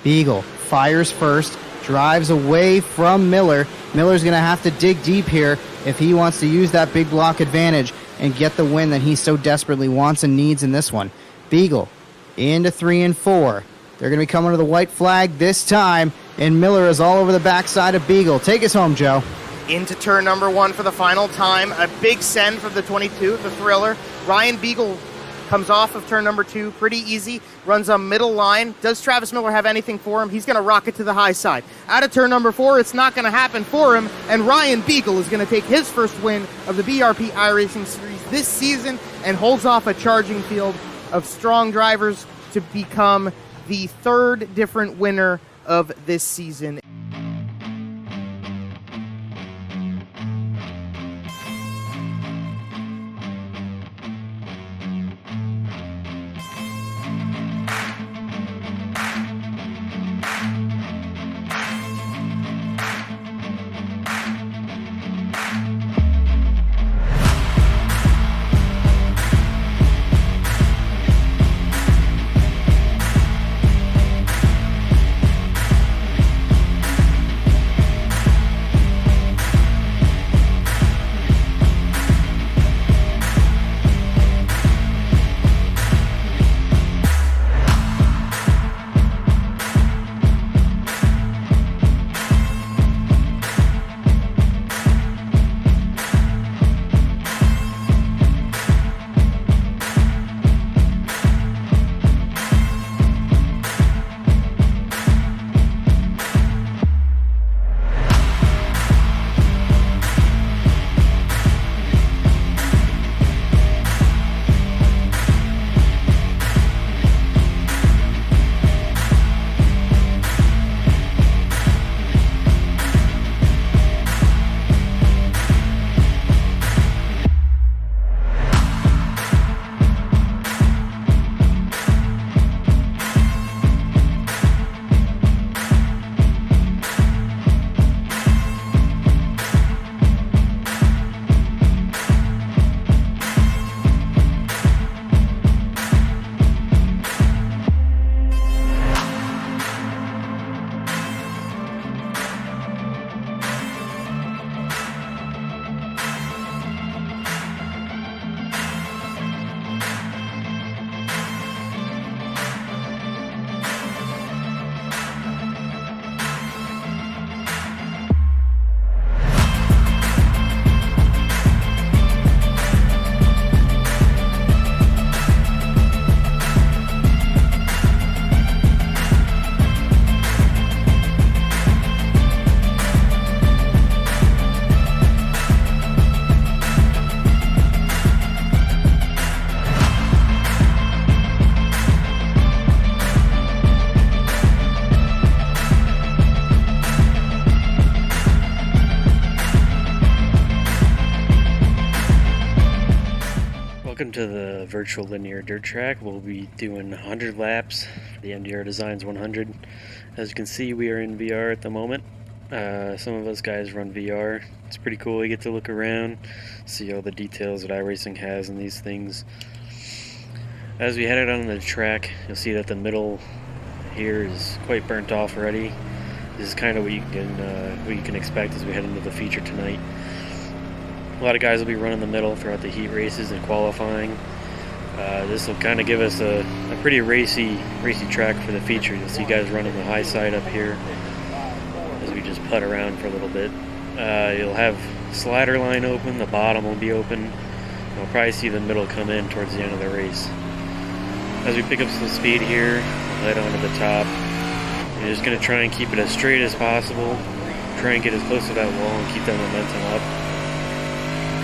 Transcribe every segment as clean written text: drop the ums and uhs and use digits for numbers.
Beagle fires first, drives away from Miller. Miller's going to have to dig deep here if he wants to use that big block advantage and get the win that he so desperately wants and needs in this one. Beagle into 3 and 4. They're going to be coming to the white flag this time, and Miller is all over the backside of Beagle. Take us home, Joe. Into turn number 1 for the final time. A big send from the 22, the Thriller. Ryan Beagle comes off of turn number 2, pretty easy, runs a middle line. Does Travis Miller have anything for him? He's going to rocket to the high side. Out of turn number 4, it's not going to happen for him, and Ryan Beagle is going to take his first win of the BRP iRacing Series this season and holds off a charging field of strong drivers to become the 3rd different winner of this season. Welcome to the virtual linear dirt track. We'll be doing 100 laps for the MDR Designs 100. As you can see, we are in VR at the moment. Some of us guys run VR. It's pretty cool. You get to look around, see all the details that iRacing has in these things. As we head out on the track, you'll see that the middle here is quite burnt off already. This is kind of what you can expect as we head into the feature tonight. A lot of guys will be running the middle throughout the heat races and qualifying. This will kind of give us a pretty racy track for the feature. You'll see guys running the high side up here as we just putt around for a little bit. You'll have slider line open, the bottom will be open. You'll probably see the middle come in towards the end of the race. As we pick up some speed here, head onto the top. You're just going to try and keep it as straight as possible. Try and get as close to that wall and keep that momentum up.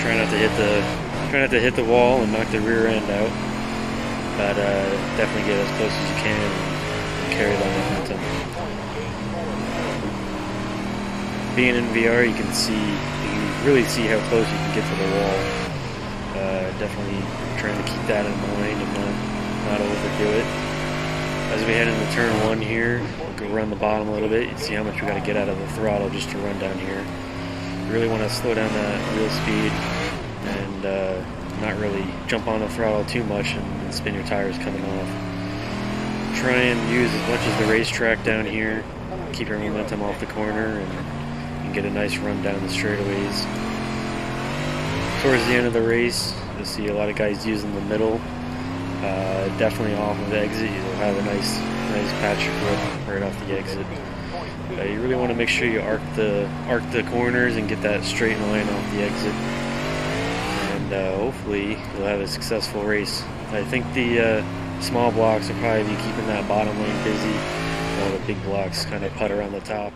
Try not to hit the wall and knock the rear end out, but definitely get as close as you can and carry that momentum. Being in VR, you can really see how close you can get to the wall. Definitely trying to keep that in mind and not overdo it. As we head into turn 1 here, we'll go run the bottom a little bit. You see how much we got to get out of the throttle just to run down here. You really want to slow down that wheel speed and not really jump on the throttle too much and spin your tires coming off. try and use as much as the racetrack down here, keep your momentum off the corner, and get a nice run down the straightaways. Towards the end of the race, you'll see a lot of guys using the middle. Definitely off of the exit, you'll have a nice patch of grip right off the exit. You really want to make sure you arc the corners and get that straight line off the exit, and hopefully you'll have a successful race. I think the small blocks will probably be keeping that bottom lane busy, while the big blocks kind of putter on the top.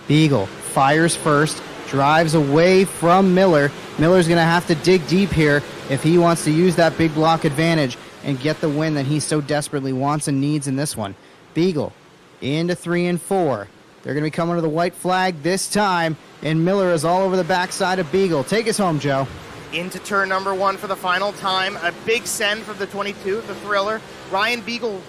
Beagle fires first, drives away from Miller. Miller's going to have to dig deep here if he wants to use that big block advantage and get the win that he so desperately wants and needs in this one. Beagle into 3 and 4. They're going to be coming to the white flag this time, and Miller is all over the backside of Beagle. Take us home, Joe. Into turn number 1 for the final time. A big send from the 22, the Thriller. Ryan Beagle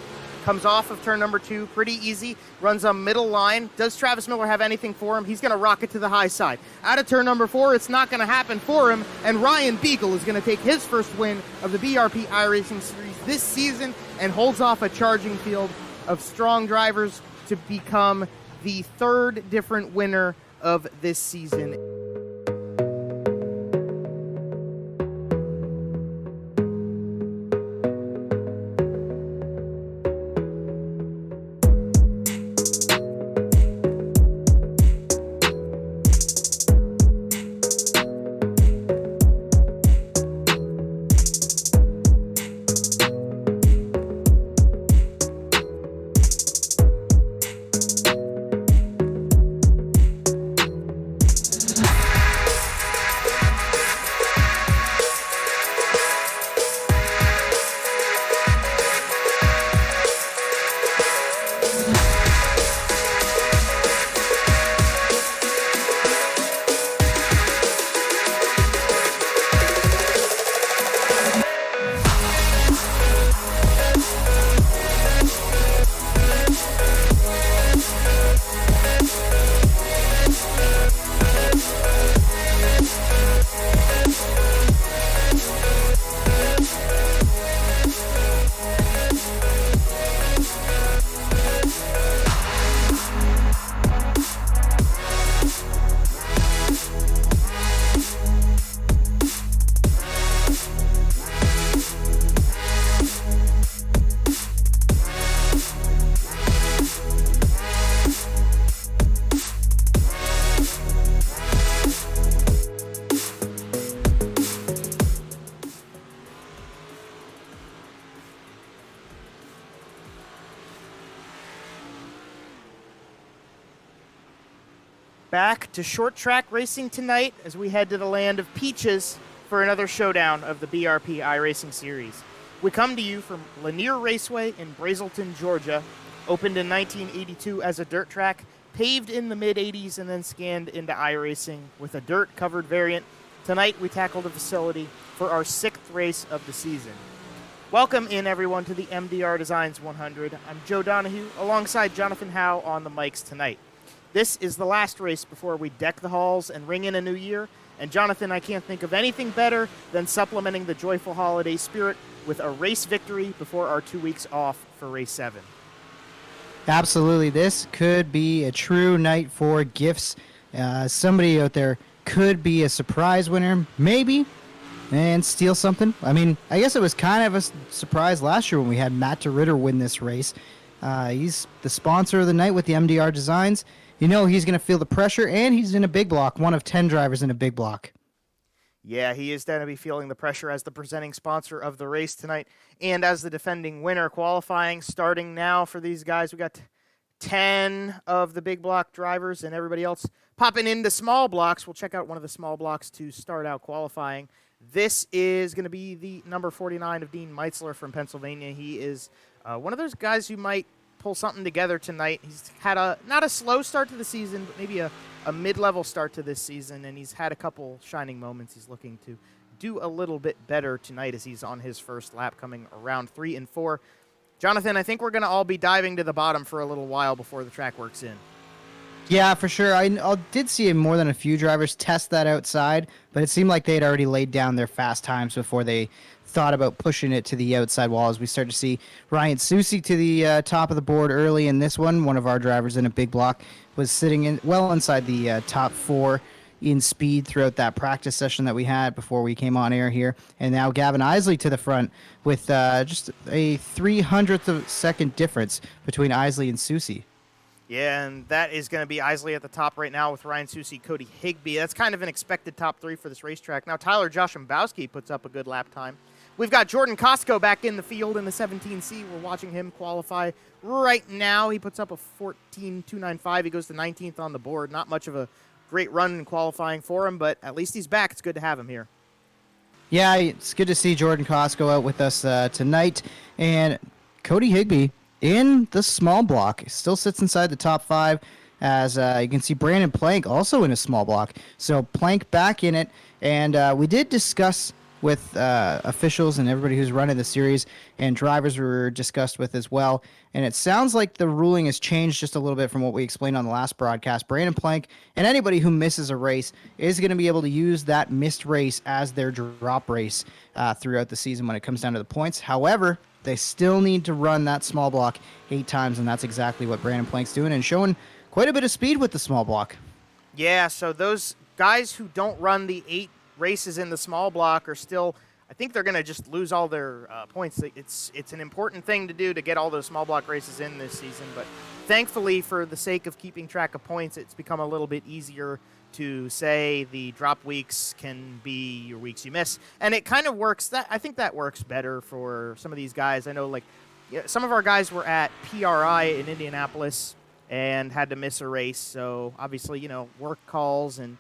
comes off of turn number 2 pretty easy, runs a middle line. Does Travis Miller have anything for him? He's going to rocket to the high side. Out of turn number 4, it's not going to happen for him, and Ryan Beagle is going to take his first win of the BRP iRacing Series this season and holds off a charging field of strong drivers to become the 3rd different winner of this season. Back to short track racing tonight as we head to the land of peaches for another showdown of the BRP iRacing Series. We come to you from Lanier Raceway in Brazelton, Georgia, opened in 1982 as a dirt track, paved in the mid-'80s and then scanned into iRacing with a dirt-covered variant. Tonight we tackle the facility for our 6th race of the season. Welcome in, everyone, to the MDR Designs 100. I'm Joe Donahue, alongside Jonathan Howe on the mics tonight. This is the last race before we deck the halls and ring in a new year. And Jonathan, I can't think of anything better than supplementing the joyful holiday spirit with a race victory before our 2 weeks off for race 7. Absolutely. This could be a true night for gifts. Somebody out there could be a surprise winner, maybe, and steal something. I mean, I guess it was kind of a surprise last year when we had Matt DeRitter win this race. He's the sponsor of the night with the MDR Designs, you know he's going to feel the pressure, and he's in a big block, one of 10 drivers in a big block. Yeah, he is going to be feeling the pressure as the presenting sponsor of the race tonight and as the defending winner. Qualifying starting now for these guys. We got 10 of the big block drivers and everybody else popping into small blocks. We'll check out one of the small blocks to start out qualifying. This is going to be the number 49 of Dean Meitzler from Pennsylvania. He is one of those guys who might pull something together tonight. He's had not a slow start to the season, but maybe a mid-level start to this season, and he's had a couple shining moments. He's looking to do a little bit better tonight as he's on his first lap coming around 3 and 4. Jonathan, I think we're going to all be diving to the bottom for a little while before the track works in. Yeah, for sure. I did see more than a few drivers test that outside, but it seemed like they had already laid down their fast times before they thought about pushing it to the outside wall. As we start to see Ryan Susi to the top of the board early in this one of our drivers in a big block, was sitting in well inside the top 4 in speed throughout that practice session that we had before we came on air here. And now Gavin Eisele to the front with just a 300th of a second difference between Eisele and Susi. Yeah, and that is going to be Eisele at the top right now with Ryan Susi, Cody Higbee. That's kind of an expected top 3 for this racetrack. Now Tyler Joshimbowski puts up a good lap time. We've got Jordan Costco back in the field in the 17C. We're watching him qualify right now. He puts up a 14.295. He goes to 19th on the board. Not much of a great run in qualifying for him, but at least he's back. It's good to have him here. Yeah, it's good to see Jordan Costco out with us tonight. And Cody Higbee in the small block still sits inside the top 5. As you can see, Brandon Plank also in a small block. So Plank back in it. And we did discuss with officials and everybody who's running the series, and drivers were discussed with as well. And it sounds like the ruling has changed just a little bit from what we explained on the last broadcast. Brandon Plank and anybody who misses a race is going to be able to use that missed race as their drop race throughout the season when it comes down to the points. However, they still need to run that small block 8 times, and that's exactly what Brandon Plank's doing and showing quite a bit of speed with the small block. Yeah, so those guys who don't run the 8 races in the small block are still, I think they're going to just lose all their points. It's an important thing to do to get all those small block races in this season, but thankfully for the sake of keeping track of points, it's become a little bit easier to say the drop weeks can be your weeks you miss, and it kind of works. I think that works better for some of these guys. I know, like, some of our guys were at PRI in Indianapolis and had to miss a race, so obviously, work calls and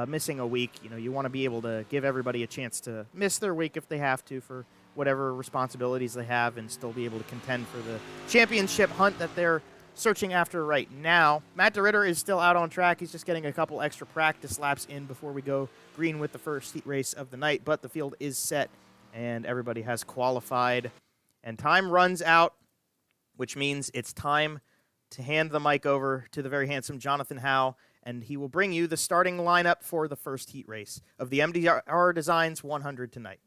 missing a week, you want to be able to give everybody a chance to miss their week if they have to for whatever responsibilities they have and still be able to contend for the championship hunt that they're searching after right now. Matt DeRitter is still out on track. He's just getting a couple extra practice laps in before we go green with the first heat race of the night, but the field is set and everybody has qualified and time runs out, which means it's time to hand the mic over to the very handsome Jonathan Howe, and he will bring you the starting lineup for the first heat race of the MDR Designs 100 tonight.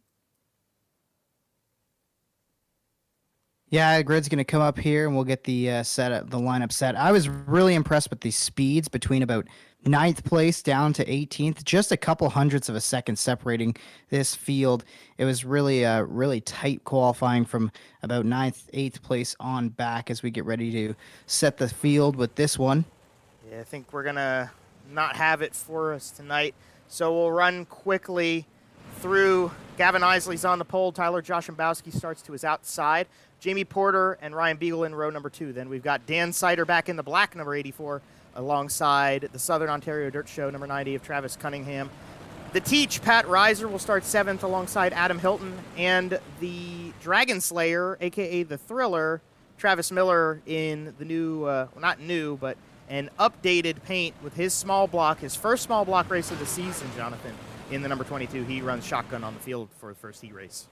Yeah, Grid's going to come up here, and we'll get the lineup set. I was really impressed with the speeds between about 9th place down to 18th, just a couple hundredths of a second separating this field. It was really tight qualifying from about 9th, 8th place on back as we get ready to set the field with this one. Yeah, I think we're going to not have it for us tonight, so we'll run quickly through. Gavin Eisele's on the pole. Tyler Joshimbowski starts to his outside. Jamie Porter and Ryan Beagle in row number 2. Then we've got Dan Sider back in the black, number 84, alongside the Southern Ontario Dirt Show, number 90 of Travis Cunningham. The Teach, Pat Reiser, will start 7th alongside Adam Hilton. And the Dragon Slayer, a.k.a. the Thriller, Travis Miller in the new, not new, but an updated paint with his small block, his first small block race of the season, Jonathan, in the number 22. He runs shotgun on the field for the first heat race.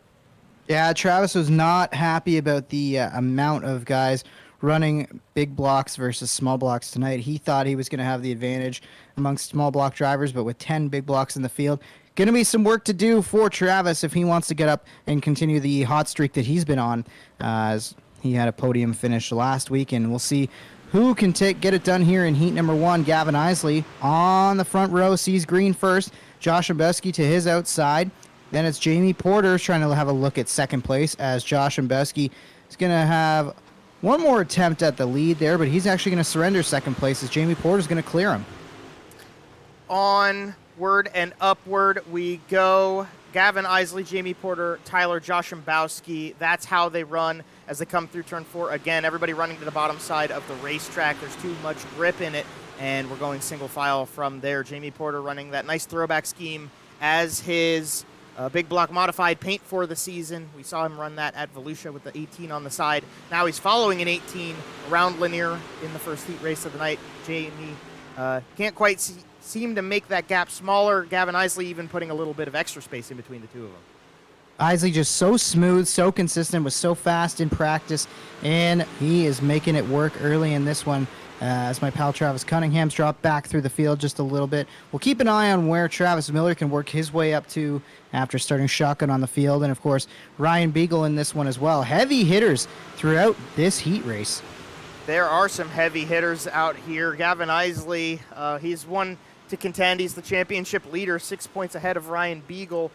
Yeah, Travis was not happy about the amount of guys running big blocks versus small blocks tonight. He thought he was going to have the advantage amongst small block drivers, but with 10 big blocks in the field, going to be some work to do for Travis if he wants to get up and continue the hot streak that he's been on, as he had a podium finish last week, and we'll see who can get it done here in heat number 1. Gavin Eisele on the front row, sees green first. Joshimbowski to his outside. Then it's Jamie Porter trying to have a look at second place, as Joshimbowski is going to have one more attempt at the lead there, but he's actually going to surrender second place as Jamie Porter's going to clear him. Onward and upward we go. Gavin Eisele, Jamie Porter, Tyler Joshambowski. That's how they run as they come through turn 4. Again, everybody running to the bottom side of the racetrack. There's too much grip in it, and we're going single file from there. Jamie Porter running that nice throwback scheme as his big block modified paint for the season. We saw him run that at Volusia with the 18 on the side. Now he's following an 18 around Lanier in the first heat race of the night. Jamie can't quite seem to make that gap smaller. Gavin Eisele even putting a little bit of extra space in between the two of them. Eisele just so smooth, so consistent, was so fast in practice, and he is making it work early in this one. As my pal Travis Cunningham's dropped back through the field just a little bit. We'll keep an eye on where Travis Miller can work his way up to after starting shotgun on the field. And, of course, Ryan Beagle in this one as well. Heavy hitters throughout this heat race. There are some heavy hitters out here. Gavin Eisele, he's one to contend. He's the championship leader, 6 points ahead of Ryan Beagle,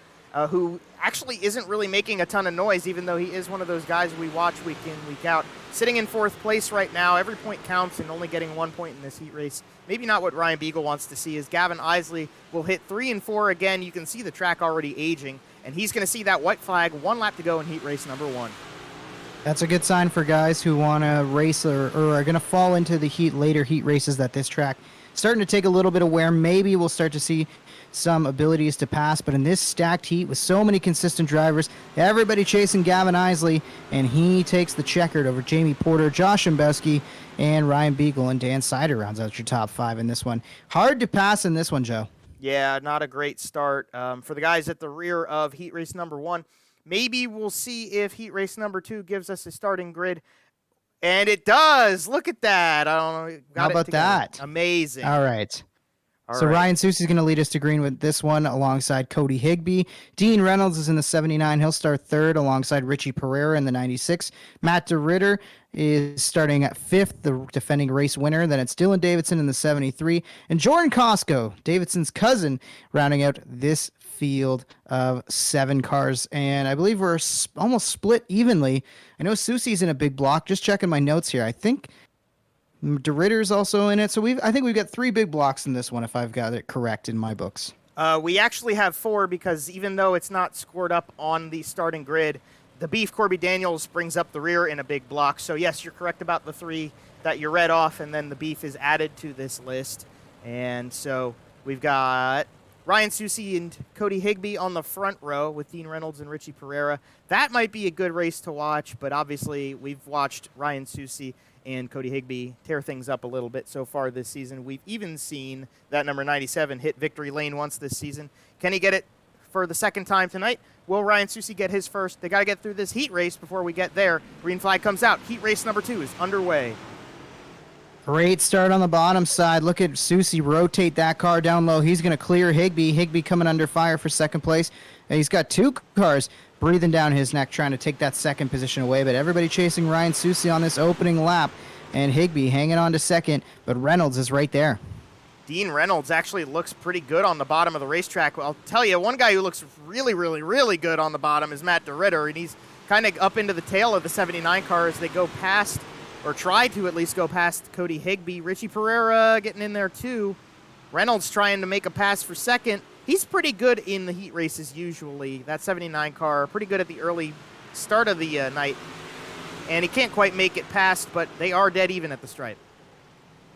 who actually isn't really making a ton of noise, even though he is one of those guys we watch week in, week out. Sitting in 4th place right now, every point counts, and only getting 1 point in this heat race. Maybe not what Ryan Beagle wants to see, is Gavin Eisele will hit 3 and 4 again. You can see the track already aging, and he's going to see that white flag, 1 lap to go in heat race number 1. That's a good sign for guys who want to race or are going to fall into the later heat races that this track starting to take a little bit of wear. Maybe we'll start to see some abilities to pass, but in this stacked heat with so many consistent drivers, everybody chasing Gavin Eisele, and he takes the checkered over Jamie Porter, Josh Mbowski, and Ryan Beagle, and Dan Sider rounds out your top 5 in this one. Hard to pass in this one, Joe. Yeah, not a great start for the guys at the rear of heat race number 1. Maybe we'll see if heat race number 2 gives us a starting grid. And it does. Look at that. I don't know. How about that? Amazing. All right. So Ryan Soucy's going to lead us to green with this one alongside Cody Higbee. Dean Reynolds is in the 79. He'll start 3rd alongside Richie Pereira in the 96. Matt DeRitter is starting at 5th, the defending race winner. Then it's Dylan Davidson in the 73. And Jordan Costco, Davidson's cousin, rounding out this field of 7 cars. And I believe we're almost split evenly. I know Soucy's in a big block. Just checking my notes here. I think DeRitter's also in it. So I think we've got 3 big blocks in this one, if I've got it correct in my books. We actually have 4 because even though it's not scored up on the starting grid, the Beef Corby Daniels brings up the rear in a big block. So yes, you're correct about the 3 that you read off, and then the Beef is added to this list. And so we've got Ryan Soucy and Cody Higbee on the front row with Dean Reynolds and Richie Pereira. That might be a good race to watch, but obviously we've watched Ryan Soucy and Cody Higbee tear things up a little bit so far this season. We've even seen that number 97 hit victory lane once this season. Can he get it for the second time tonight? Will Ryan Soucy get his first? They got to get through this heat race before we get there. Green flag comes out. Heat race number 2 is underway. Great start on the bottom side. Look at Soucy rotate that car down low. He's going to clear Higbee. Higbee coming under fire for second place. And he's got 2 cars breathing down his neck trying to take that second position away. But everybody chasing Ryan Soucy on this opening lap. And Higbee hanging on to second. But Reynolds is right there. Dean Reynolds actually looks pretty good on the bottom of the racetrack. I'll tell you, one guy who looks really, really, really good on the bottom is Matt DeRitter. And he's kind of up into the tail of the 79 car as they go past, or try to at least go past Cody Higbee. Richie Pereira getting in there too. Reynolds trying to make a pass for second. He's pretty good in the heat races usually. That 79 car, pretty good at the early start of the night. And he can't quite make it past, but they are dead even at the stripe.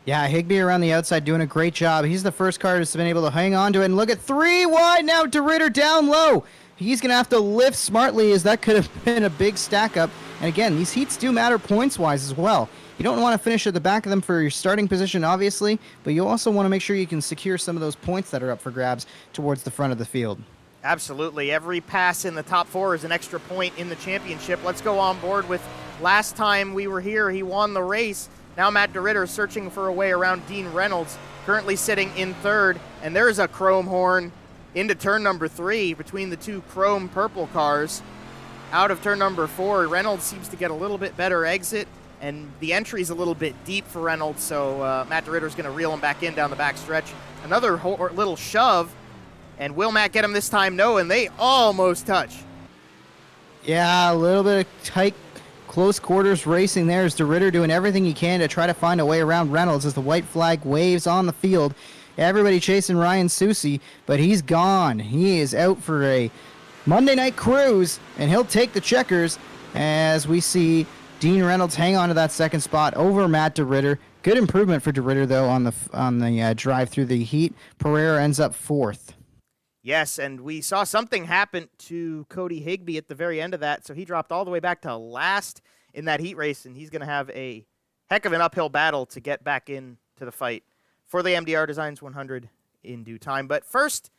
Yeah, Higbee around the outside doing a great job. He's the first car that's been able to hang on to it. And look at 3 wide now. DeRitter down low. He's going to have to lift smartly, as that could have been a big stack up. And again, these heats do matter points-wise as well. You don't want to finish at the back of them for your starting position, obviously, but you also want to make sure you can secure some of those points that are up for grabs towards the front of the field. Absolutely. Every pass in the top 4 is an extra point in the championship. Let's go on board with last time we were here, he won the race. Now Matt DeRitter is searching for a way around Dean Reynolds, currently sitting in 3rd. And there's a chrome horn into turn number 3 between the 2 chrome purple cars. Out of turn number 4, Reynolds seems to get a little bit better exit, and the entry's a little bit deep for Reynolds, so Matt DeRitter's going to reel him back in down the back stretch. Another little shove, and will Matt get him this time? No, and they almost touch. Yeah, a little bit of tight close quarters racing there as DeRitter doing everything he can to try to find a way around Reynolds as the white flag waves on the field. Everybody chasing Ryan Susi, but he's gone. He is out for a Monday night cruise, and he'll take the checkers as we see Dean Reynolds hang on to that second spot over Matt DeRitter. Good improvement for DeRitter, though, on the drive through the heat. Pereira ends up fourth. Yes, and we saw something happen to Cody Higbee at the very end of that, so he dropped all the way back to last in that heat race, and he's going to have a heck of an uphill battle to get back into the fight for the MDR Designs 100 in due time. But first,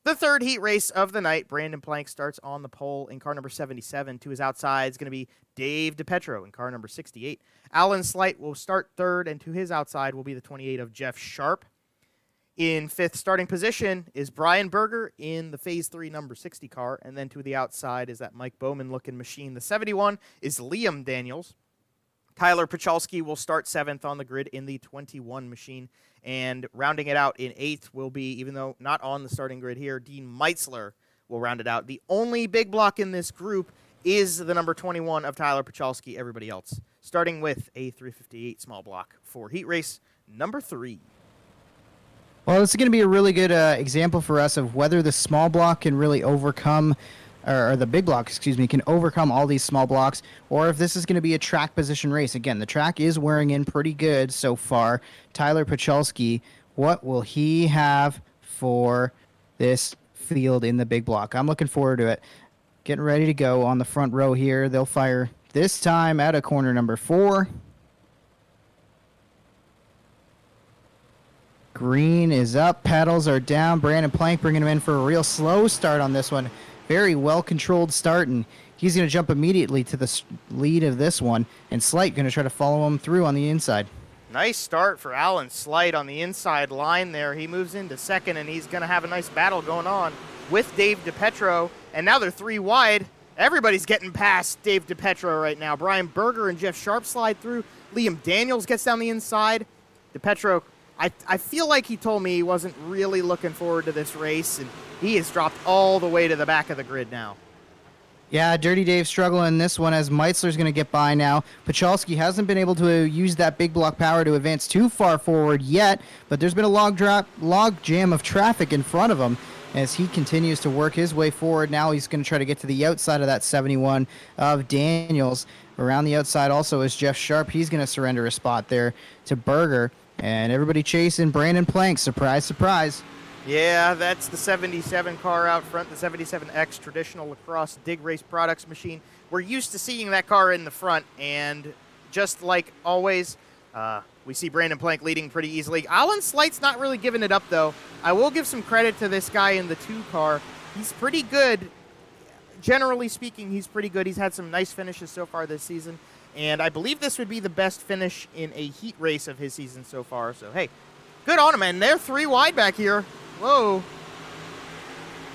the third heat race of the night. Brandon Plank starts on the pole in car number 77. To his outside is going to be Dave DiPetro in car number 68. Alan Slight will start third, and to his outside will be the 28 of Jeff Sharp. In fifth starting position is Brian Berger in the Phase 3 number 60 car, and then to the outside is that Mike Bowman-looking machine. The 71 is Liam Daniels. Tyler Pachalski will start seventh on the grid in the 21 machine, and rounding it out in eighth will be, even though not on the starting grid here, Dean Meitzler will round it out. The only big block in this group is the number 21 of Tyler Pachalski. Everybody else starting with a 358 small block for heat race number 3. Well, this is going to be a really good example for us of whether the small block can really overcome, or the big block, can overcome all these small blocks, or if this is going to be a track position race. Again, the track is wearing in pretty good so far. Tyler Pachalski, what will he have for this field in the big block? I'm looking forward to it. Getting ready to go on the front row here. They'll fire this time out of corner number 4. Green is up, pedals are down. Brandon Plank bringing him in for a real slow start on this one. Very well-controlled start, and he's going to jump immediately to the lead of this one, and Slight going to try to follow him through on the inside. Nice start for Alan Slight on the inside line there. He moves into second, and he's going to have a nice battle going on with Dave DiPetro, and now they're 3 wide. Everybody's getting past Dave DiPetro right now. Brian Berger and Jeff Sharp slide through. Liam Daniels gets down the inside. DiPetro, I feel like he told me he wasn't really looking forward to this race, and he has dropped all the way to the back of the grid now. Yeah, Dirty Dave struggling in this one as Meitzler's going to get by now. Pachalski hasn't been able to use that big block power to advance too far forward yet, but there's been a log jam of traffic in front of him as he continues to work his way forward. Now he's going to try to get to the outside of that 71 of Daniels. Around the outside also is Jeff Sharp. He's going to surrender a spot there to Berger. And everybody chasing Brandon Plank. Surprise, surprise. Yeah, that's the 77 car out front, the 77X traditional lacrosse dig race products machine. We're used to seeing that car in the front, and just like always, we see Brandon Plank leading pretty easily. Alan Slight's not really giving it up, though. I will give some credit to this guy in the 2 car. He's pretty good. Generally speaking, he's pretty good. He's had some nice finishes so far this season. And I believe this would be the best finish in a heat race of his season so far. So, hey, good on him. And they're 3 wide back here. Whoa.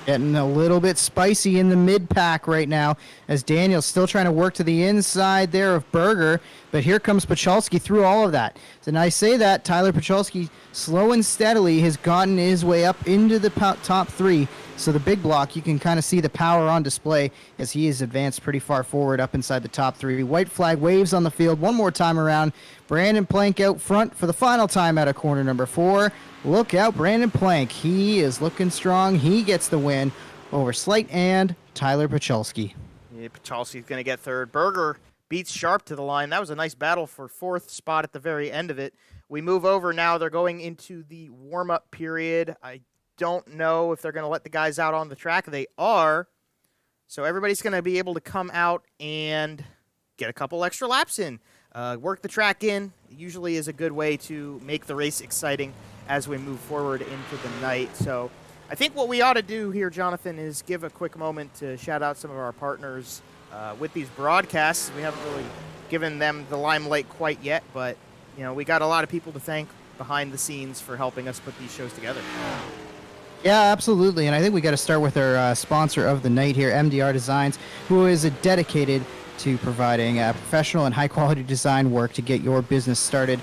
Getting a little bit spicy in the mid-pack right now as Daniel's still trying to work to the inside there of Berger. But here comes Pachalski through all of that. And I say that, Tyler Pachalski, slow and steadily, has gotten his way up into the top 3. So the big block, you can kind of see the power on display as he has advanced pretty far forward up inside the top 3. White flag waves on the field one more time around. Brandon Plank out front for the final time out of corner number 4. Look out, Brandon Plank. He is looking strong. He gets the win over Slight and Tyler Pachalski. Yeah, Pachalski's going to get third. Berger beats Sharp to the line. That was a nice battle for 4th spot at the very end of it. We move over now. They're going into the warm-up period. I don't know if they're going to let the guys out on the track. They are. So everybody's going to be able to come out and get a couple extra laps in. Work the track in. It usually is a good way to make the race exciting as we move forward into the night. So I think what we ought to do here, Jonathan, is give a quick moment to shout out some of our partners with these broadcasts. We haven't really given them the limelight quite yet, but you know, we got a lot of people to thank behind the scenes for helping us put these shows together. Yeah, absolutely. And I think we got to start with our sponsor of the night here, MDR Designs, who is dedicated to providing professional and high-quality design work to get your business started.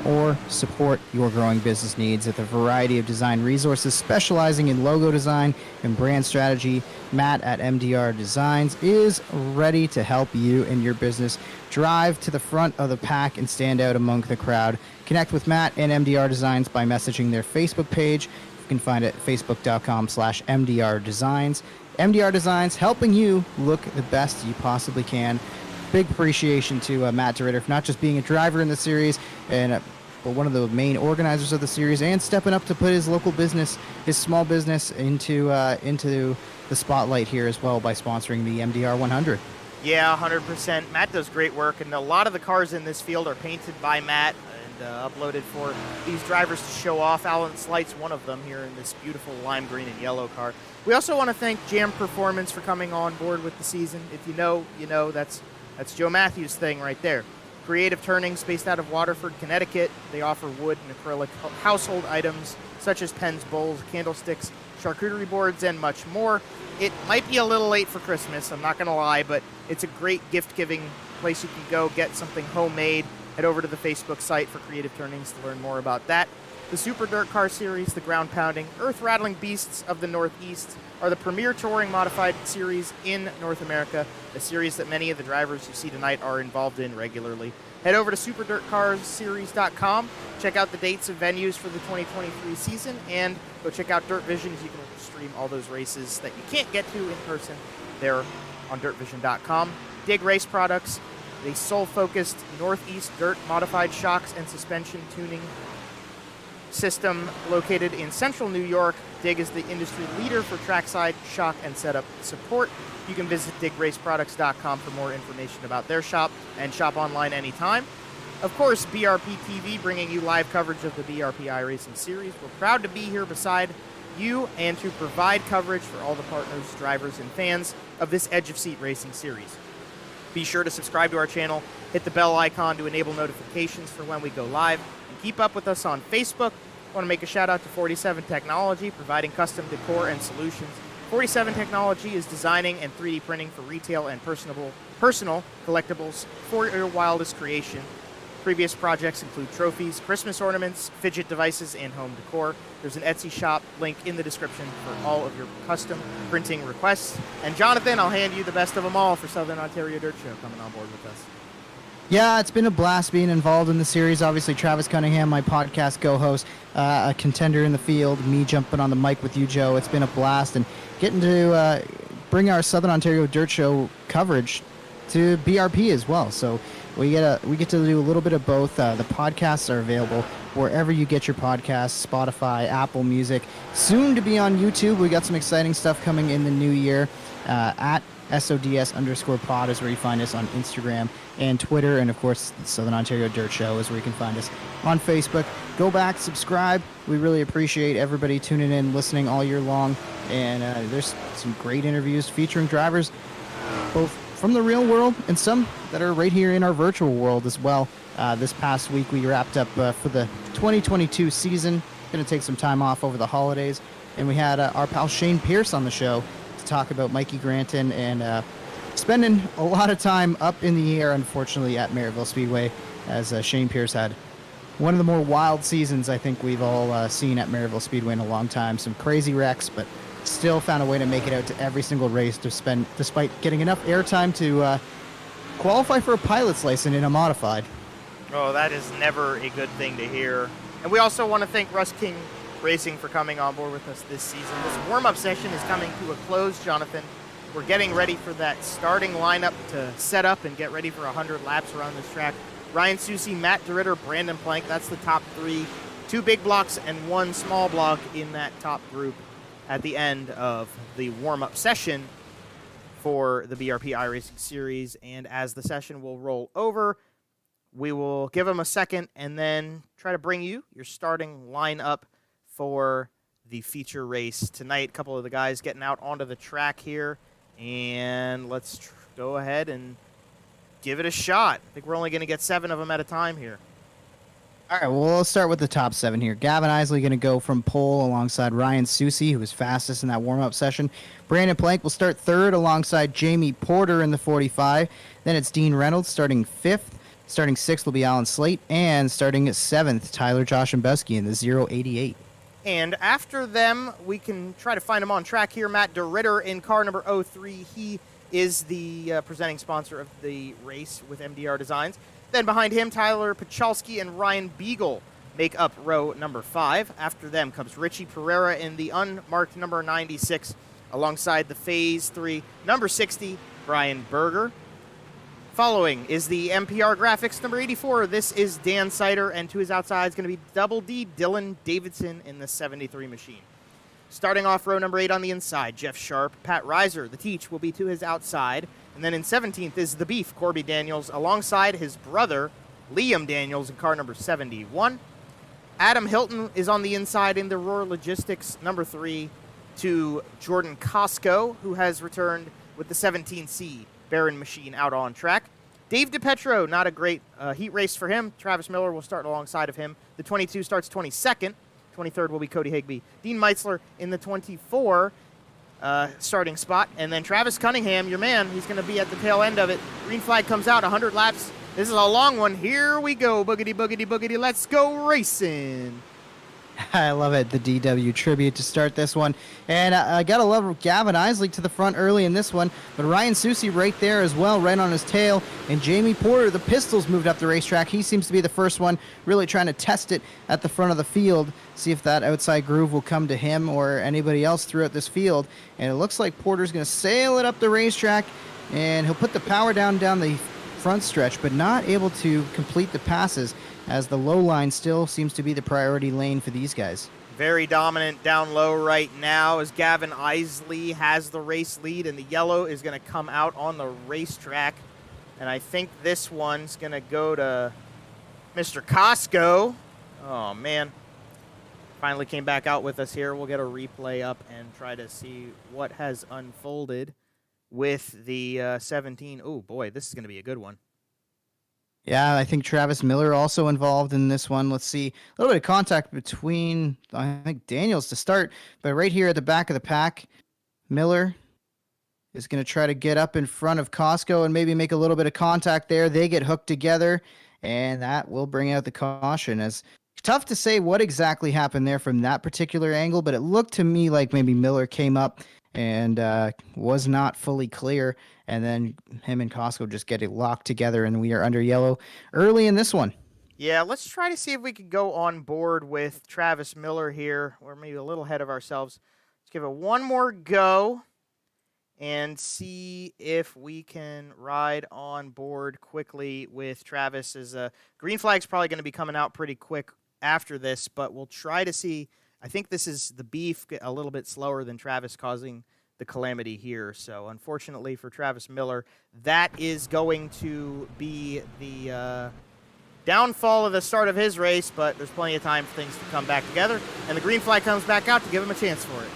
or support your growing business needs. With a variety of design resources specializing in logo design and brand strategy, Matt at MDR Designs is ready to help you and your business drive to the front of the pack and stand out among the crowd. Connect with Matt and MDR Designs by messaging their Facebook page. You can find it at facebook.com/MDR Designs. MDR Designs, helping you look the best you possibly can. Big appreciation to Matt DeRitter for not just being a driver in the series, but one of the main organizers of the series, and stepping up to put his local business, his small business, into the spotlight here as well by sponsoring the MDR 100. Yeah, 100%. Matt does great work, and a lot of the cars in this field are painted by Matt and uploaded for these drivers to show off. Alan Slight's one of them here in this beautiful lime green and yellow car. We also want to thank Jam Performance for coming on board with the season. If you know, you know. That's Joe Matthews' thing right there. Creative Turnings, based out of Waterford, Connecticut. They offer wood and acrylic household items such as pens, bowls, candlesticks, charcuterie boards, and much more. It might be a little late for Christmas, I'm not going to lie, but it's a great gift-giving place you can go get something homemade. Head over to the Facebook site for Creative Turnings to learn more about that. The Super Dirt Car Series, the ground-pounding, earth-rattling beasts of the Northeast, are the premier touring modified series in North America, a series that many of the drivers you see tonight are involved in regularly. Head over to superdirtcarsseries.com, check out the dates and venues for the 2023 season, and go check out Dirt Vision, as you can stream all those races that you can't get to in person there on dirtvision.com. Dig Race Products, the sole-focused Northeast dirt modified shocks and suspension tuning system located in central New York. Dig is the industry leader for trackside shock and setup support. You can visit digraceproducts.com for more information about their shop and shop online anytime. Of course, BRPtv bringing you live coverage of the BRP iRacing series. We're proud to be here beside you and to provide coverage for all the partners, drivers, and fans of this Edge of Seat racing series. Be sure to subscribe to our channel, hit the bell icon to enable notifications for when we go live, and keep up with us on Facebook. I want to make a shout out to 47 Technology, providing custom decor and solutions. 47 Technology is designing and 3D printing for retail and personal collectibles for your wildest creation. Previous projects include trophies, Christmas ornaments, fidget devices, and home decor. There's an Etsy shop link in the description for all of your custom printing requests. And Jonathan, I'll hand you the best of them all for Southern Ontario Dirt Show coming on board with us. Yeah, it's been a blast being involved in the series. Obviously, Travis Cunningham, my podcast co-host, a contender in the field, me jumping on the mic with you, Joe. It's been a blast, and getting to bring our Southern Ontario Dirt Show coverage to BRP as well. So we get to do a little bit of both. The podcasts are available wherever you get your podcasts, Spotify, Apple Music. Soon to be on YouTube. We got some exciting stuff coming in the new year. At SODS_pod is where you find us on Instagram and Twitter, and of course the Southern Ontario Dirt Show is where you can find us on Facebook. Go back, subscribe. We really appreciate everybody tuning in, listening all year long, and there's some great interviews featuring drivers both from the real world and some that are right here in our virtual world as well. This past week we wrapped up for the 2022 season. Going to take some time off over the holidays, and we had our pal Shane Pierce on the show to talk about Mikey Granton and spending a lot of time up in the air, unfortunately, at Maryville Speedway, as Shane Pierce had one of the more wild seasons I think we've all seen at Maryville Speedway in a long time. Some crazy wrecks, but still found a way to make it out to every single race despite getting enough airtime to qualify for a pilot's license in a modified. Oh, that is never a good thing to hear. And we also want to thank Russ King Racing for coming on board with us this season. This warm-up session is coming to a close, Jonathan. We're getting ready for that starting lineup to set up and get ready for 100 laps around this track. Ryan Susi, Matt DeRitter, Brandon Plank, that's the top three. 2 big blocks and 1 small block in that top group at the end of the warm-up session for the BRP iRacing series. And as the session will roll over, we will give them a second and then try to bring you your starting lineup for the feature race tonight. A couple of the guys getting out onto the track here, and let's go ahead and give it a shot. I think we're only going to get 7 of them at a time here. All right, well, we'll start with the top 7 here. Gavin Eisele going to go from pole alongside Ryan Susi, who was fastest in that warm-up session. Brandon Plank will start 3rd alongside Jamie Porter in the 45. Then it's Dean Reynolds starting 5th. Starting 6th will be Alan Slate, and starting 7th, Tyler Joshimbowski in the 088. And after them, we can try to find him on track here. Matt DeRitter in car number 03. He is the presenting sponsor of the race with MDR Designs. Then behind him, Tyler Pachalski and Ryan Beagle make up row number 5. After them comes Richie Pereira in the unmarked number 96, alongside the Phase 3 number 60, Brian Berger. Following is the MPR Graphics number 84. This is Dan Sider, and to his outside is going to be Double D Dylan Davidson in the 73 machine. Starting off row number 8 on the inside, Jeff Sharp, Pat Reiser. The Teach will be to his outside. And then in 17th is the Beef, Corby Daniels, alongside his brother, Liam Daniels, in car number 71. Adam Hilton is on the inside in the Roar Logistics number 3 to Jordan Costco, who has returned with the 17C Baron machine out on track. Dave DiPetro, not a great heat race for him. Travis Miller will start alongside of him. The 22 starts 22nd. 23rd will be Cody Higby. Dean Meitzler in the 24 starting spot. And then Travis Cunningham, your man, he's going to be at the tail end of it. Green flag comes out, 100 laps. This is a long one. Here we go. Boogity, boogity, boogity. Let's go racing. I love it, the DW tribute to start this one. And I got to love Gavin Eisele to the front early in this one, but Ryan Susi right there as well, right on his tail. And Jamie Porter, the Pistols, moved up the racetrack. He seems to be the first one really trying to test it at the front of the field, see if that outside groove will come to him or anybody else throughout this field. And it looks like Porter's going to sail it up the racetrack, and he'll put the power down the front stretch, but not able to complete the passes, as the low line still seems to be the priority lane for these guys. Very dominant down low right now as Gavin Eisele has the race lead, and the yellow is going to come out on the racetrack. And I think this one's going to go to Mr. Costco. Oh, man. Finally came back out with us here. We'll get a replay up and try to see what has unfolded with the 17. Oh, boy, this is going to be a good one. Yeah, I think Travis Miller also involved in this one. Let's see. A little bit of contact between, I think, Daniels to start. But right here at the back of the pack, Miller is going to try to get up in front of Costco and maybe make a little bit of contact there. They get hooked together, and that will bring out the caution. As tough to say what exactly happened there from that particular angle, but it looked to me like maybe Miller came up and was not fully clear, and then him and Costco just get it locked together, and we are under yellow early in this one. Yeah, let's try to see if we can go on board with Travis Miller here. We're maybe a little ahead of ourselves. Let's give it one more go and see if we can ride on board quickly with Travis. As green flag's probably going to be coming out pretty quick after this, but we'll try to see. I think this is the Beef a little bit slower than Travis, causing the calamity here. So unfortunately for Travis Miller, that is going to be the downfall of the start of his race, but there's plenty of time for things to come back together, and the green flag comes back out to give him a chance for it.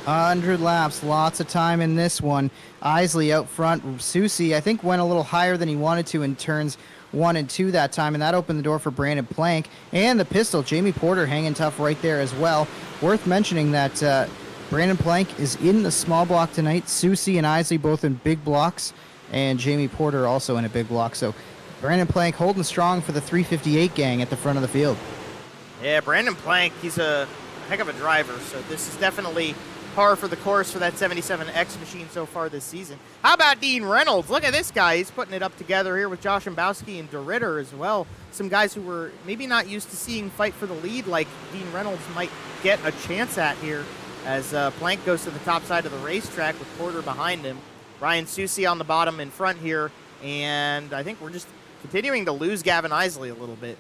100 laps, lots of time in this one. Eisele out front. Susi, I think, went a little higher than he wanted to in turns 1 and 2 that time, and that opened the door for Brandon Plank. And the Pistol, Jamie Porter, hanging tough right there as well. Worth mentioning that Brandon Plank is in the small block tonight. Susi and Eisele both in big blocks, and Jamie Porter also in a big block. So Brandon Plank holding strong for the 358 gang at the front of the field. Yeah, Brandon Plank, he's a heck of a driver, so this is definitely par for the course for that 77X machine so far this season. How about Dean Reynolds? Look at this guy. He's putting it up together here with Joshimbowski and DeRitter as well. Some guys who were maybe not used to seeing fight for the lead like Dean Reynolds might get a chance at here, as Plank goes to the top side of the racetrack with Porter behind him. Ryan Susi on the bottom in front here, and I think we're just continuing to lose Gavin Eisele a little bit.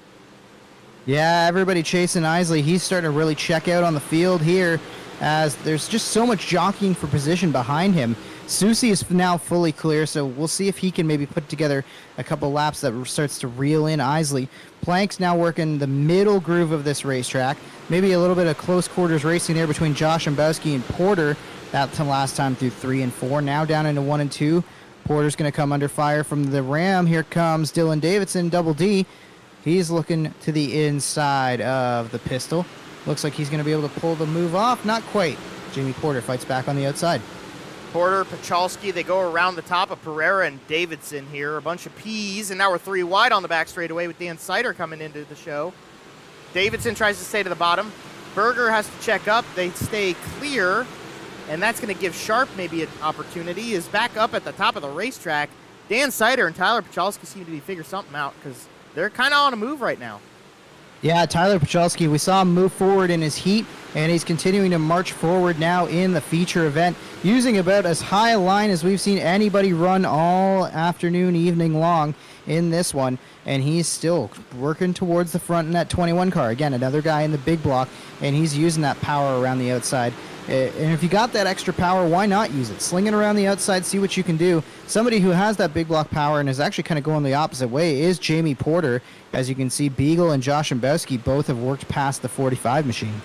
Yeah, everybody chasing Eisele. He's starting to really check out on the field here, as there's just so much jockeying for position behind him. Susi is now fully clear, so we'll see if he can maybe put together a couple laps that starts to reel in Eisele. Plank's now working the middle groove of this racetrack. Maybe a little bit of close quarters racing there between Joshimbowski and Porter. That last time through 3 and 4. Now down into 1 and 2. Porter's going to come under fire from the Ram. Here comes Dylan Davidson, Double D. He's looking to the inside of the Pistol. Looks like he's going to be able to pull the move off. Not quite. Jamie Porter fights back on the outside. Porter, Pachalski, they go around the top of Pereira and Davidson here. A bunch of P's, and now we're 3 wide on the back straightaway with Dan Sider coming into the show. Davidson tries to stay to the bottom. Berger has to check up. They stay clear, and that's going to give Sharp maybe an opportunity. Is back up at the top of the racetrack. Dan Sider and Tyler Pachalski seem to be figuring something out because they're kind of on a move right now. Yeah, Tyler Pachalski, we saw him move forward in his heat, and he's continuing to march forward now in the feature event, using about as high a line as we've seen anybody run all afternoon, evening long in this one, and he's still working towards the front in that 21 car. Again, another guy in the big block, and he's using that power around the outside. And if you got that extra power, why not use it? Sling it around the outside, see what you can do. Somebody who has that big block power and is actually kind of going the opposite way is Jamie Porter. As you can see, Beagle and Josh Mbowski both have worked past the 45 machine.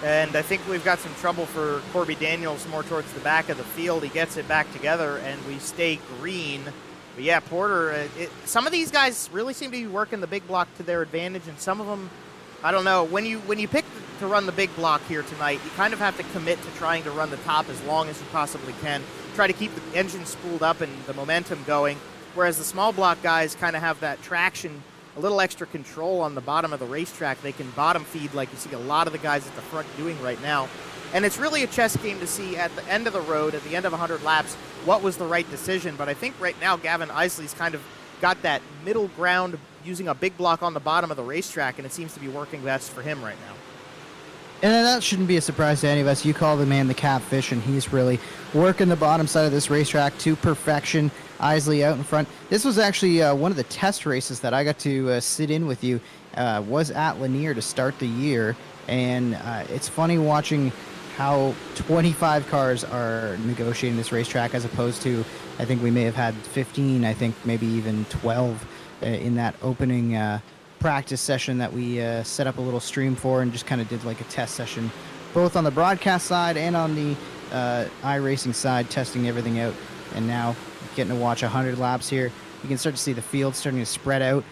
And I think we've got some trouble for Corby Daniels more towards the back of the field. He gets it back together, and we stay green. But yeah, Porter, some of these guys really seem to be working the big block to their advantage, and some of them, I don't know. When you pick to run the big block here tonight, you kind of have to commit to trying to run the top as long as you possibly can. Try to keep the engine spooled up and the momentum going, whereas the small block guys kind of have that traction, a little extra control on the bottom of the racetrack. They can bottom feed like you see a lot of the guys at the front doing right now. And it's really a chess game to see at the end of the road, at the end of 100 laps, what was the right decision. But I think right now Gavin Eisele's kind of got that middle ground using a big block on the bottom of the racetrack, and it seems to be working best for him right now. And that shouldn't be a surprise to any of us. You call the man the catfish, and he's really working the bottom side of this racetrack to perfection. Eisele out in front. This was actually one of the test races that I got to sit in with you, was at Lanier to start the year. And it's funny watching how 25 cars are negotiating this racetrack as opposed to, I think we may have had 15, I think maybe even 12 in that opening practice session that we set up a little stream for and just kind of did like a test session, both on the broadcast side and on the iRacing side, testing everything out. And now getting to watch 100 laps here. You can start to see the field starting to spread out.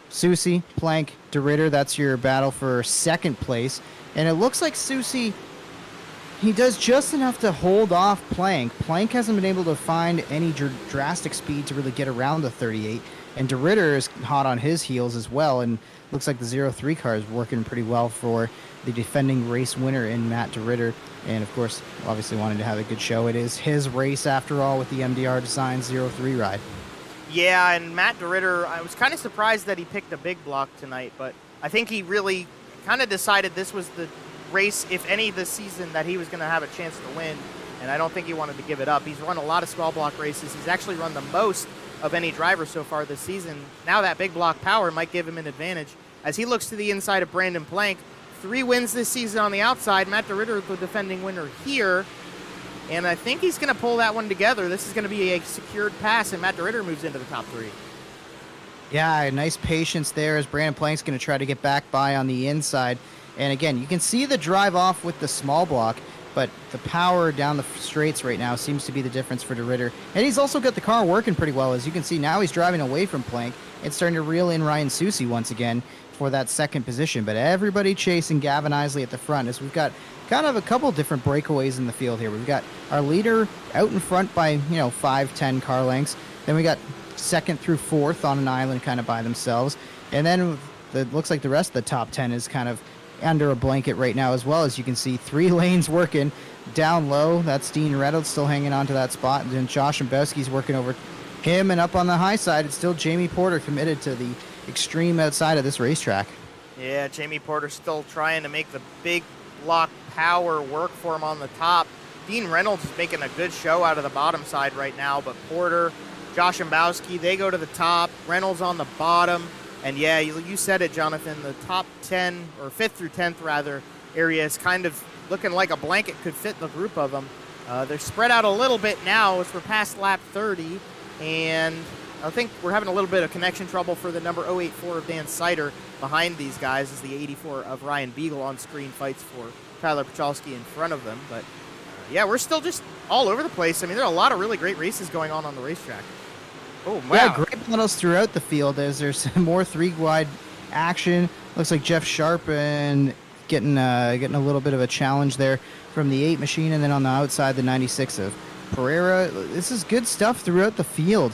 Susie, Plank, DeRitter, that's your battle for second place. And it looks like Susie, he does just enough to hold off Plank. Plank hasn't been able to find any drastic speed to really get around the 38. And DeRitter is hot on his heels as well, and looks like the 03 car is working pretty well for the defending race winner in Matt DeRitter. And of course, obviously wanting to have a good show. It is his race after all with the MDR Designs 03 ride. Yeah, and Matt DeRitter, I was kind of surprised that he picked a big block tonight, but I think he really kind of decided this was the race, if any, this season that he was going to have a chance to win, and I don't think he wanted to give it up. He's run a lot of small block races. He's actually run the most of any driver so far this season. Now that big block power might give him an advantage as he looks to the inside of Brandon Plank. 3 wins this season on the outside. Matt DeRitter, the defending winner here, and I think he's going to pull that one together. This is going to be a secured pass, and Matt DeRitter moves into the top 3. Yeah, nice patience there as Brandon Plank's going to try to get back by on the inside. And again, you can see the drive off with the small block, but the power down the straights right now seems to be the difference for DeRitter. And he's also got the car working pretty well. As you can see, now he's driving away from Plank and starting to reel in Ryan Susie once again for that second position. But everybody chasing Gavin Eisele at the front as we've got kind of a couple different breakaways in the field here. We've got our leader out in front by, 5-10 car lengths. Then we got second through fourth on an island kind of by themselves. And then it looks like the rest of the top 10 is kind of under a blanket right now as well. As you can see, 3 lanes working down low. That's Dean Reynolds still hanging on to that spot. And then Josh Mbowski's working over him. And up on the high side, it's still Jamie Porter committed to the extreme outside of this racetrack. Yeah, Jamie Porter still trying to make the big block power work for him on the top. Dean Reynolds is making a good show out of the bottom side right now, but Porter, Josh Mbowski, they go to the top. Reynolds on the bottom. And yeah, you said it, Jonathan, the top 10, or 5th through 10th rather, area is kind of looking like a blanket could fit the group of them. They're spread out a little bit now as we're past lap 30, and I think we're having a little bit of connection trouble for the number 084 of Dan Sider behind these guys as the 84 of Ryan Beagle on screen fights for Tyler Pachalski in front of them. But yeah, we're still just all over the place. I mean, there are a lot of really great races going on the racetrack. Oh, wow. Yeah, great battles throughout the field as there's some more 3-wide action. Looks like Jeff Sharp and getting a little bit of a challenge there from the 8 machine, and then on the outside, the 96 of Pereira. This is good stuff throughout the field.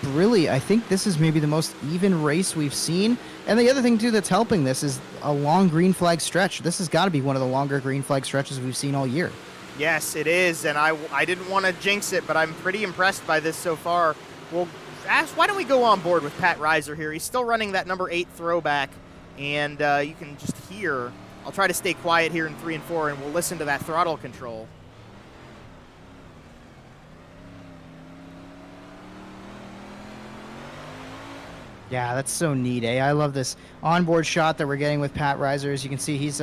Really, I think this is maybe the most even race we've seen. And the other thing, too, that's helping this is a long green flag stretch. This has got to be one of the longer green flag stretches we've seen all year. Yes, it is, and I didn't want to jinx it, but I'm pretty impressed by this so far. Well, why don't we go on board with Pat Reiser here? He's still running that number 8 throwback, and you can just hear. I'll try to stay quiet here in 3 and 4, and we'll listen to that throttle control. Yeah, that's so neat, eh? I love this onboard shot that we're getting with Pat Reiser. As you can see, he's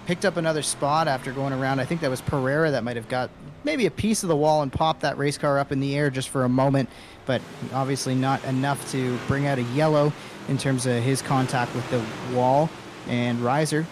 picked up another spot after going around. I think that was Pereira that might have got maybe a piece of the wall and popped that race car up in the air just for a moment, but obviously not enough to bring out a yellow in terms of his contact with the wall. And Reiser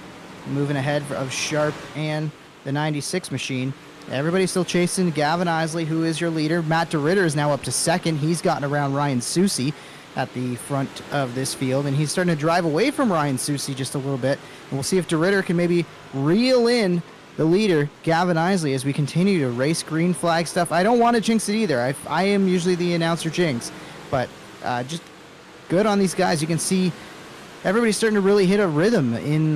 moving ahead of Sharp and the 96 machine. Everybody's still chasing Gavin Eisele, who is your leader. Matt DeRitter is now up to second. He's gotten around Ryan Susi at the front of this field, and he's starting to drive away from Ryan Susi just a little bit. And we'll see if DeRitter can maybe reel in the leader, Gavin Eisele, as we continue to race green flag stuff. I don't want to jinx it either. I am usually the announcer jinx, but just good on these guys. You can see everybody's starting to really hit a rhythm in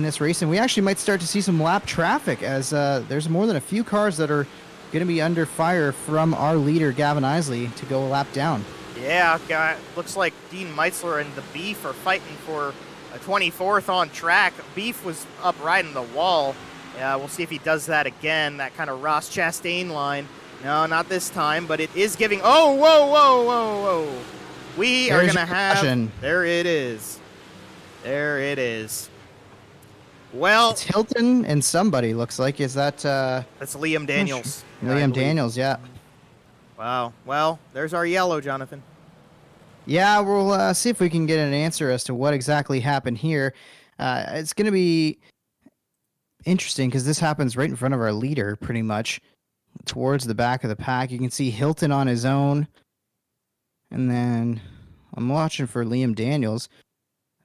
this race, and we actually might start to see some lap traffic as there's more than a few cars that are going to be under fire from our leader, Gavin Eisele, to go a lap down. Yeah, looks like Dean Meitzler and the Beef are fighting for a 24th on track. Beef was up riding the wall. We'll see if he does that again, that kind of Ross Chastain line. No, not this time, but it is giving... Oh, whoa. We are going to have... Caution. There it is. Well... It's Hilton and somebody, looks like. Is that... That's Liam Daniels. Liam Daniels, yeah. Wow. Well, there's our yellow, Jonathan. Yeah, we'll see if we can get an answer as to what exactly happened here. It's going to be interesting because this happens right in front of our leader, pretty much, towards the back of the pack. You can see Hilton on his own. And then I'm watching for Liam Daniels.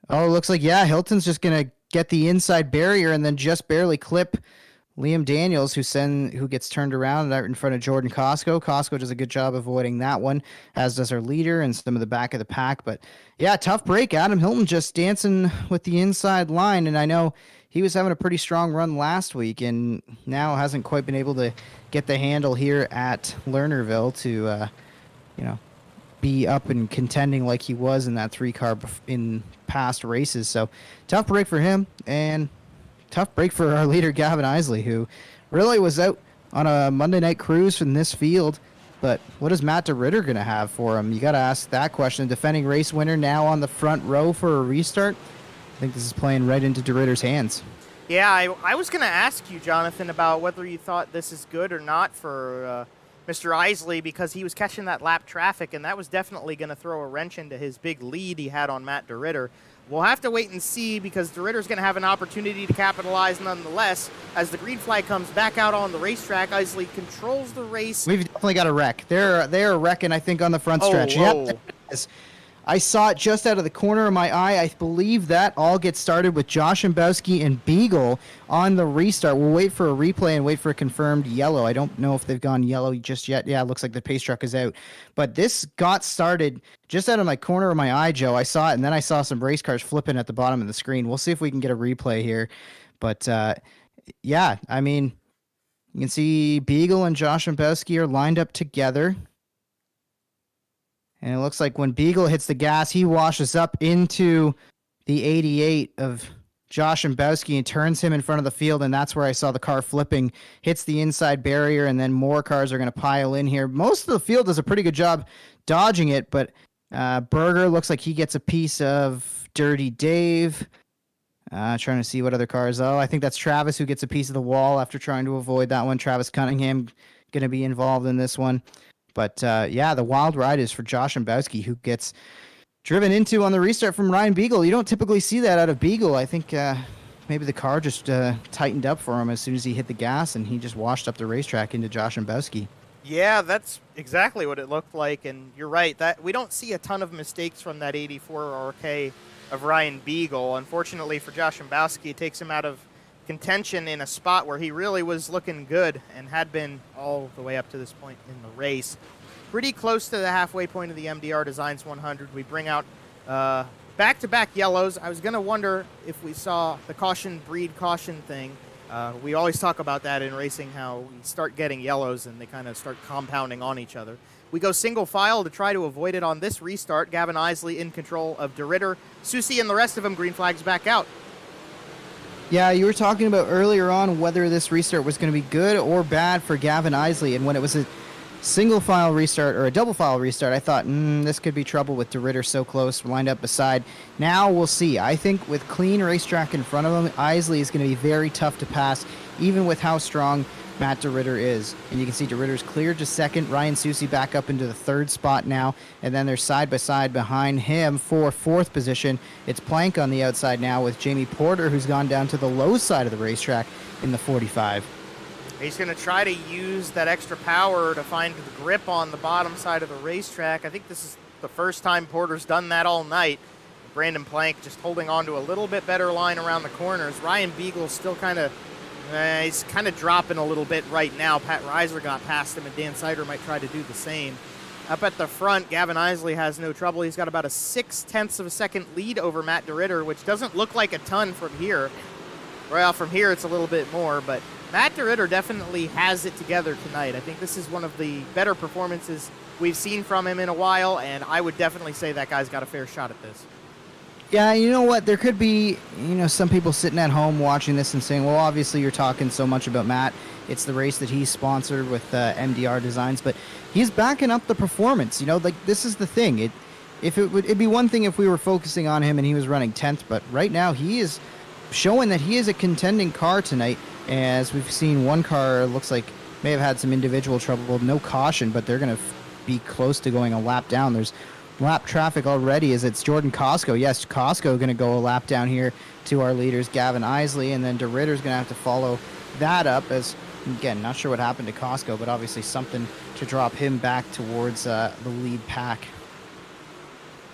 Oh, it looks like, yeah, Hilton's just going to get the inside barrier and then just barely clip Liam Daniels, who gets turned around right in front of Jordan Costco. Costco does a good job avoiding that one, as does our leader and some of the back of the pack. But yeah, tough break. Adam Hilton just dancing with the inside line, and I know he was having a pretty strong run last week and now hasn't quite been able to get the handle here at Lernerville to, be up and contending like he was in that 3-car in past races. So tough break for him, and tough break for our leader, Gavin Eisele, who really was out on a Monday night cruise from this field. But what is Matt DeRitter going to have for him? You got to ask that question. Defending race winner now on the front row for a restart. I think this is playing right into DeRitter's hands. Yeah, I was going to ask you, Jonathan, about whether you thought this is good or not for Mr. Eisele, because he was catching that lap traffic, and that was definitely going to throw a wrench into his big lead he had on Matt DeRitter. We'll have to wait and see, because DeRitter's going to have an opportunity to capitalize nonetheless. As the green flag comes back out on the racetrack, Eisele controls the race. We've definitely got a wreck. They're wrecking, I think, on the front stretch. Whoa. Yep. I saw it just out of the corner of my eye. I believe that all gets started with Josh Imbowski and Beagle on the restart. We'll wait for a replay and wait for a confirmed yellow. I don't know if they've gone yellow just yet. Yeah, it looks like the pace truck is out. But this got started just out of my corner of my eye, Joe. I saw it, and then I saw some race cars flipping at the bottom of the screen. We'll see if we can get a replay here. But, yeah, I mean, you can see Beagle and Josh Imbowski are lined up together. And it looks like when Beagle hits the gas, he washes up into the 88 of Josh Imbowski and turns him in front of the field, and that's where I saw the car flipping, hits the inside barrier, and then more cars are going to pile in here. Most of the field does a pretty good job dodging it, but Berger looks like he gets a piece of Dirty Dave. Trying to see what other cars. Oh, I think that's Travis who gets a piece of the wall after trying to avoid that one. Travis Cunningham going to be involved in this one. But, yeah, the wild ride is for Josh Imbowski, who gets driven into on the restart from Ryan Beagle. You don't typically see that out of Beagle. I think maybe the car just tightened up for him as soon as he hit the gas, and he just washed up the racetrack into Josh Imbowski. Yeah, that's exactly what it looked like, and you're right. That we don't see a ton of mistakes from that 84 RK of Ryan Beagle. Unfortunately for Josh Imbowski, it takes him out of contention in a spot where he really was looking good and had been all the way up to this point in the race. Pretty close to the halfway point of the MDR Designs 100. We bring out back-to-back yellows. I was going to wonder if we saw the caution breed caution thing. We always talk about that in racing, how we start getting yellows and they kind of start compounding on each other. We go single file to try to avoid it on this restart. Gavin Eisele in control of DeRitter. Susie and the rest of them, green flags back out. Yeah, you were talking about earlier on whether this restart was going to be good or bad for Gavin Eisele, and when it was a single file restart or a double file restart, I thought, this could be trouble with DeRitter so close, lined up beside. Now we'll see. I think with clean racetrack in front of him, Eisele is going to be very tough to pass, even with how strong Matt DeRitter is. And you can see DeRitter's cleared to second. Ryan Susie back up into the third spot now. And then they're side by side behind him for fourth position. It's Plank on the outside now with Jamie Porter, who's gone down to the low side of the racetrack in the 45. He's going to try to use that extra power to find the grip on the bottom side of the racetrack. I think this is the first time Porter's done that all night. Brandon Plank just holding on to a little bit better line around the corners. Ryan Beagle's still he's kind of dropping a little bit right now. Pat Reiser got past him, and Dan Sider might try to do the same. Up at the front, Gavin Eisele has no trouble. He's got about a 0.6 of a second lead over Matt DeRitter, which doesn't look like a ton from here. Well, from here it's a little bit more, but Matt DeRitter definitely has it together tonight. I think this is one of the better performances we've seen from him in a while, and I would definitely say that guy's got a fair shot at this. Yeah, you know what? There could be, some people sitting at home watching this and saying, well, obviously you're talking so much about Matt. It's the race that he's sponsored with MDR Designs, but he's backing up the performance. This is the thing. It'd be one thing if we were focusing on him and he was running 10th, but right now he is showing that he is a contending car tonight. As we've seen, one car looks like may have had some individual trouble, no caution, but they're going to be close to going a lap down. There's lap traffic already as it's Jordan Costco. Yes, Costco going to go a lap down here to our leaders, Gavin Eisele, and then DeRitter's going to have to follow that up as, again, not sure what happened to Costco, but obviously something to drop him back towards the lead pack.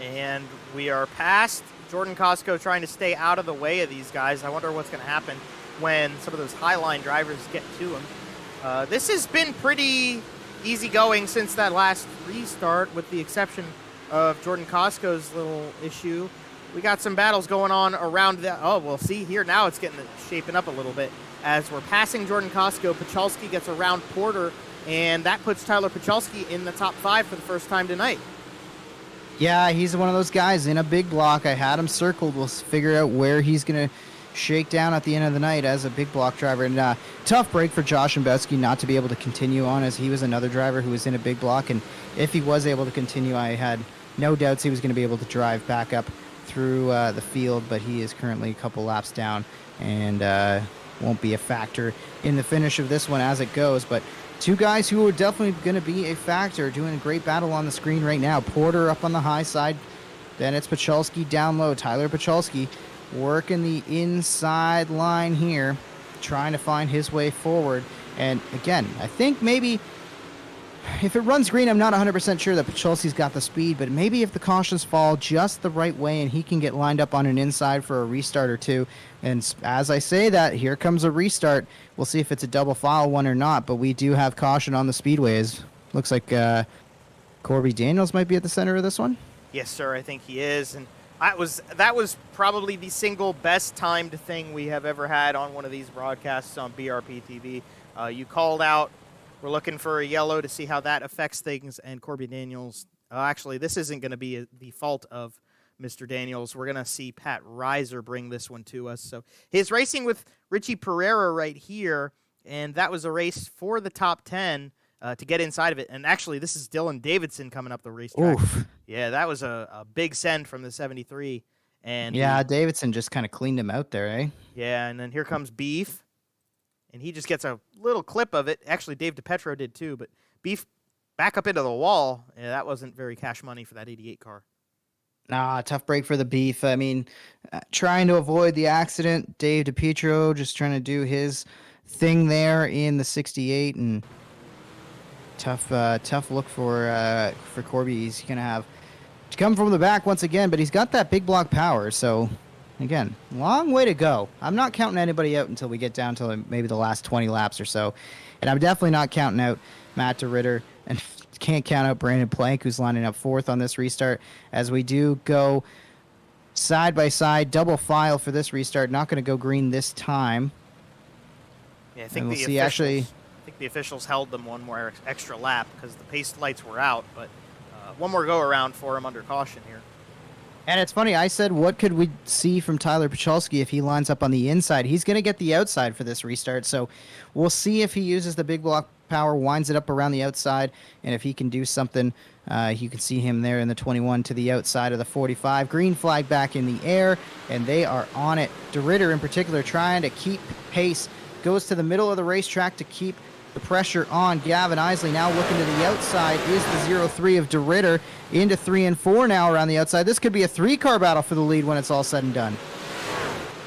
And we are past Jordan Costco trying to stay out of the way of these guys. I wonder what's going to happen when some of those Highline drivers get to him. This has been pretty easy going since that last restart, with the exception of Jordan Costco's little issue. We got some battles going on around that. Oh, we'll see here now it's shaping up a little bit. As we're passing Jordan Costco, Pachalski gets around Porter, and that puts Tyler Pachalski in the top 5 for the first time tonight. Yeah, he's one of those guys in a big block. I had him circled. We'll figure out where he's going to shake down at the end of the night as a big block driver. And tough break for Josh Imbetsky not to be able to continue on, as he was another driver who was in a big block. And if he was able to continue, I had no doubts he was going to be able to drive back up through the field, but he is currently a couple laps down and won't be a factor in the finish of this one as it goes. But two guys who are definitely going to be a factor, doing a great battle on the screen right now. Porter up on the high side, then it's Pachalski down low. Tyler Pachalski working the inside line here, trying to find his way forward. And again, I think maybe if it runs green, I'm not 100% sure that Pachalski's got the speed, but maybe if the cautions fall just the right way and he can get lined up on an inside for a restart or two. And as I say that, here comes a restart. We'll see if it's a double file one or not, but we do have caution on the speedways. Looks like Corby Daniels might be at the center of this one. Yes, sir, I think he is. And that was probably the single best timed thing we have ever had on one of these broadcasts on BRPtv. You called out, we're looking for a yellow to see how that affects things, and Corby Daniels, actually, this isn't going to be the fault of Mr. Daniels. We're going to see Pat Reiser bring this one to us. So he's racing with Richie Pereira right here, and that was a race for the top 10 to get inside of it. And actually, this is Dylan Davidson coming up the racetrack. Oof. Yeah, that was a big send from the 73. And yeah, Davidson just kind of cleaned him out there, eh? Yeah, and then here comes Beef, and he just gets a little clip of it. Actually, Dave DiPetro did too, but Beef back up into the wall. Yeah, that wasn't very cash money for that 88 car. Nah, tough break for the Beef. I mean, trying to avoid the accident. Dave DiPietro just trying to do his thing there in the 68, and tough look for Corby. He's gonna have to come from the back once again, but he's got that big block power, so Again, long way to go. I'm not counting anybody out until we get down to maybe the last 20 laps or so. And I'm definitely not counting out Matt DeRitter, and can't count out Brandon Plank, who's lining up 4th on this restart, as we do go side by side, double file for this restart. Not going to go green this time. Yeah, I think we'll the see, officials, I think the officials held them one more extra lap because the pace lights were out, but one more go around for him under caution here. And it's funny, I said, what could we see from Tyler Pachalski if he lines up on the inside? He's going to get the outside for this restart, so we'll see if he uses the big block power, winds it up around the outside, and if he can do something. You can see him there in the 21 to the outside of the 45. Green flag back in the air, and they are on it. DeRitter in particular trying to keep pace. Goes to the middle of the racetrack to keep the pressure on. Gavin Eisele now looking to the outside is the 0-3 of DeRitter into 3 and 4 now around the outside. This could be a 3-car battle for the lead when it's all said and done.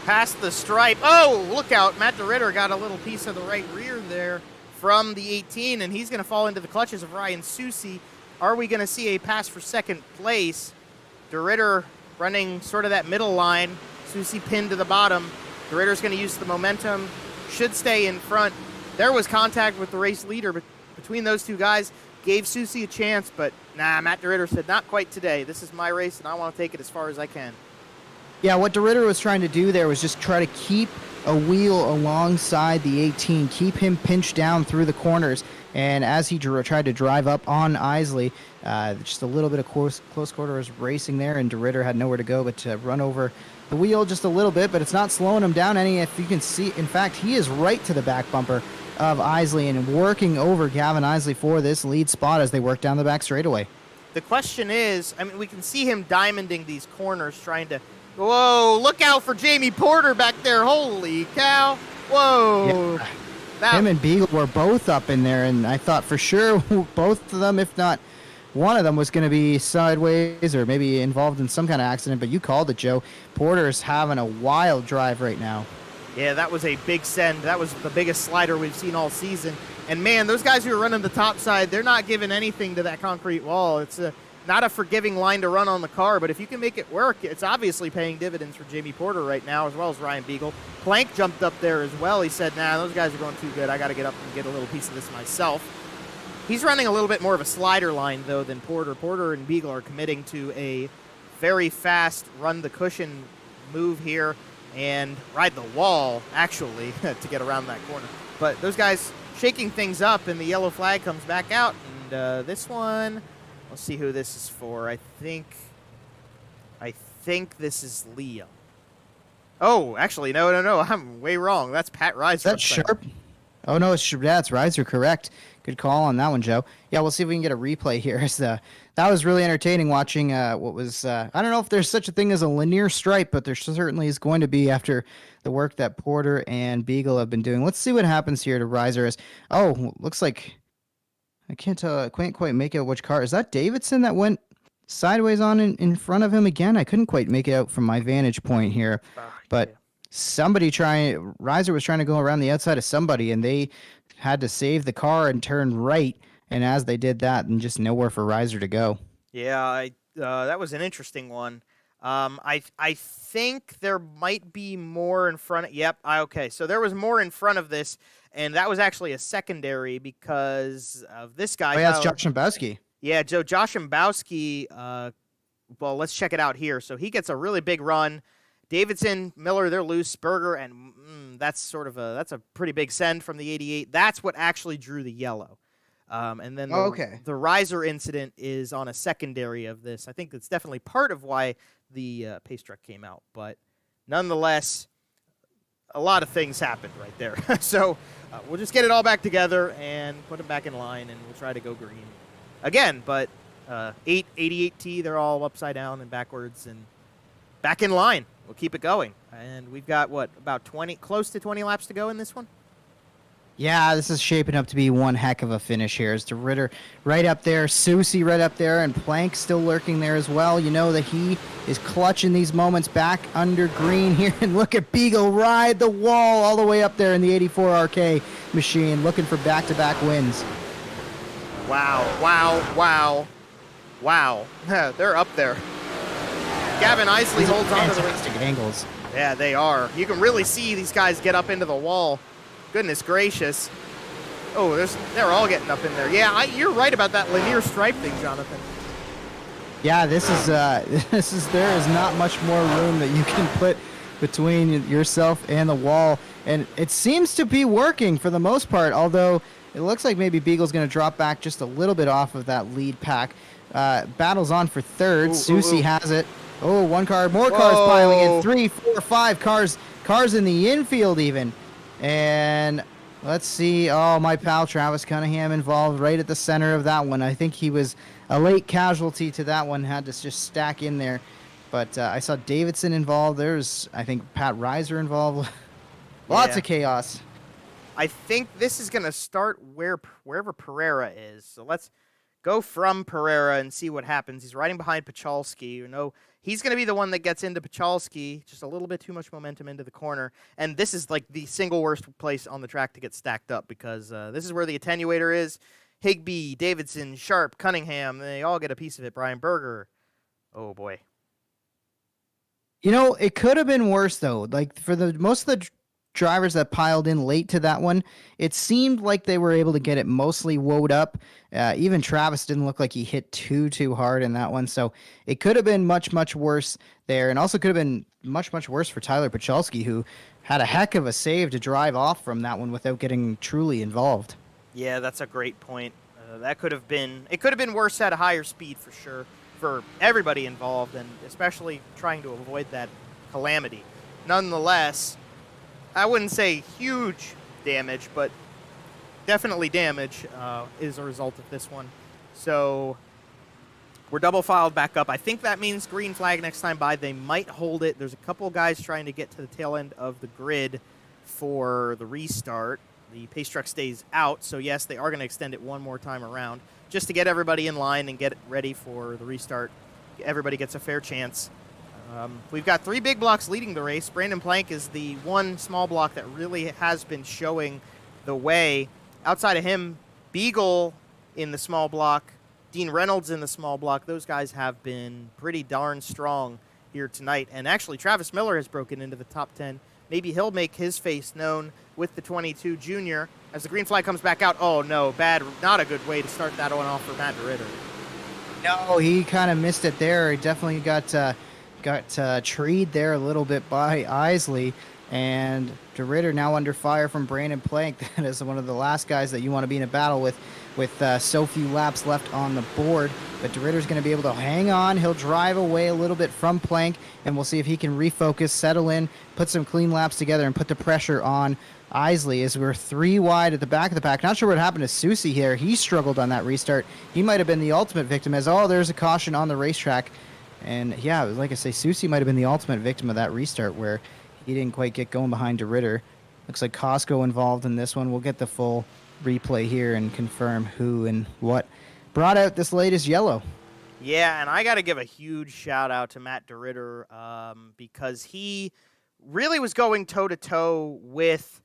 Past the stripe. Oh, look out. Matt DeRitter got a little piece of the right rear there from the 18, and he's going to fall into the clutches of Ryan Susi. Are we going to see a pass for second place? DeRitter running sort of that middle line. Susi pinned to the bottom. DeRitter's going to use the momentum. Should stay in front. There was contact with the race leader, but between those two guys, gave Susi a chance, but nah, Matt DeRitter said, not quite today. This is my race, and I want to take it as far as I can. Yeah, what DeRitter was trying to do there was just try to keep a wheel alongside the 18, keep him pinched down through the corners, and as he tried to drive up on Eisele, just a little bit of close quarters racing there, and DeRitter had nowhere to go but to run over the wheel just a little bit, but it's not slowing him down any. If you can see, in fact, he is right to the back bumper of Eisele and working over Gavin Eisele for this lead spot as they work down the back straightaway. The question is, I mean, we can see him diamonding these corners, trying to, whoa, look out for Jamie Porter back there. Holy cow. Whoa. Yeah. Him and Beagle were both up in there, and I thought for sure both of them, if not one of them, was going to be sideways or maybe involved in some kind of accident, but you called it, Joe. Porter's having a wild drive right now. Yeah, that was a big send. That was the biggest slider we've seen all season. And, man, those guys who are running the top side, they're not giving anything to that concrete wall. It's not a forgiving line to run on the car, but if you can make it work, it's obviously paying dividends for Jamie Porter right now, as well as Ryan Beagle. Plank jumped up there as well. He said, nah, those guys are going too good. I got to get up and get a little piece of this myself. He's running a little bit more of a slider line, though, than Porter. Porter and Beagle are committing to a very fast run-the-cushion move here and ride the wall, actually, to get around that corner. But those guys shaking things up, and the yellow flag comes back out. And this one, let's see who this is for. I think this is Liam. Oh, actually, no. I'm way wrong. That's Pat Reiser. That's Sharp. Oh, no, it's Reiser, correct. Good call on that one, Joe. Yeah, we'll see if we can get a replay here. That was really entertaining watching what was, I don't know if there's such a thing as a linear stripe, but there certainly is going to be after the work that Porter and Beagle have been doing. Let's see what happens here to Reiser. Looks like, I can't tell, I can't quite make out which car. Is that Davidson that went sideways on in front of him again? I couldn't quite make it out from my vantage point here, but yeah. Reiser was trying to go around the outside of somebody, and they had to save the car and turn right. And as they did that, and just nowhere for Reiser to go. Yeah, that was an interesting one. I think there might be more in front of. Yep. Okay. So there was more in front of this, and that was actually a secondary because of this guy. Oh, yeah, it's Josh Szambowski. Yeah, Josh Szambowski. Well, let's check it out here. So he gets a really big run. Davidson, Miller, they're loose. Berger, and that's a pretty big send from the 88. That's what actually drew the yellow. And then the Reiser incident is on a secondary of this. I think that's definitely part of why the pace truck came out. But nonetheless, a lot of things happened right there. So we'll just get it all back together and put them back in line, and we'll try to go green again. But 88T, they're all upside down and backwards and back in line. We'll keep it going. And we've got, about 20, close to 20 laps to go in this one? Yeah, this is shaping up to be one heck of a finish here. As DeRitter right up there, Susi right up there, and Plank still lurking there as well. You know that he is clutching these moments back under green here. And look at Beagle ride the wall all the way up there in the 84 RK machine, looking for back-to-back wins. Wow. They're up there. Gavin Eisele holds on to the fantastic angles. Yeah, they are. You can really see these guys get up into the wall. Goodness gracious. Oh, they're all getting up in there. Yeah, you're right about that Lanier stripe thing, Jonathan. Yeah, there is not much more room that you can put between yourself and the wall, and it seems to be working for the most part, although it looks like maybe Beagle's going to drop back just a little bit off of that lead pack. Battles on for third. Susie has it. Oh, one car, more cars piling in. 3, 4, 5 cars in the infield even. And let's see. Oh, my pal Travis Cunningham involved right at the center of that one. I think he was a late casualty to that one, had to just stack in there. But I saw Davidson involved. There's, I think, Pat Reiser involved. Lots of chaos. I think this is going to start wherever Pereira is. So let's go from Pereira and see what happens. He's riding behind Pachalski. You know, he's going to be the one that gets into Pachalski. Just a little bit too much momentum into the corner. And this is like the single worst place on the track to get stacked up because this is where the attenuator is. Higbee, Davidson, Sharp, Cunningham, they all get a piece of it. Brian Berger. Oh, boy. You know, it could have been worse, though. Like, for the most of the drivers that piled in late to that one, it seemed like they were able to get it mostly woed up. Even Travis didn't look like he hit too hard in that one. So it could have been much worse there, and also could have been much worse for Tyler Pachalski, who had a heck of a save to drive off from that one without getting truly involved. Yeah, that's a great point. It could have been worse at a higher speed for sure for everybody involved, and especially trying to avoid that calamity. Nonetheless, I wouldn't say huge damage, but definitely damage is a result of this one. So we're double filed back up. I think that means green flag next time by. They might hold it. There's a couple guys trying to get to the tail end of the grid for the restart. The pace truck stays out, so yes, they are going to extend it one more time around just to get everybody in line and get ready for the restart. Everybody gets a fair chance. We've got 3 big blocks leading the race. Brandon Plank is the one small block that really has been showing the way. Outside of him, Beagle in the small block, Dean Reynolds in the small block. Those guys have been pretty darn strong here tonight. And actually, Travis Miller has broken into the top 10. Maybe he'll make his face known with the 22 junior. As the green flag comes back out, oh no, not a good way to start that one off for Matt DeRitter. No, he kind of missed it there. He definitely got treed there a little bit by Eisele, and DeRitter now under fire from Brandon Plank. That is one of the last guys that you want to be in a battle with so few laps left on the board. But DeRitter's going to be able to hang on. He'll drive away a little bit from Plank, and we'll see if he can refocus, settle in, put some clean laps together, and put the pressure on Eisele as we're 3 wide at the back of the pack. Not sure what happened to Susie here. He struggled on that restart. He might have been the ultimate victim as, there's a caution on the racetrack. And yeah, like I say, Susie might have been the ultimate victim of that restart where he didn't quite get going behind DeRitter. Looks like Costco involved in this one. We'll get the full replay here and confirm who and what brought out this latest yellow. Yeah, and I got to give a huge shout out to Matt DeRitter because he really was going toe-to-toe with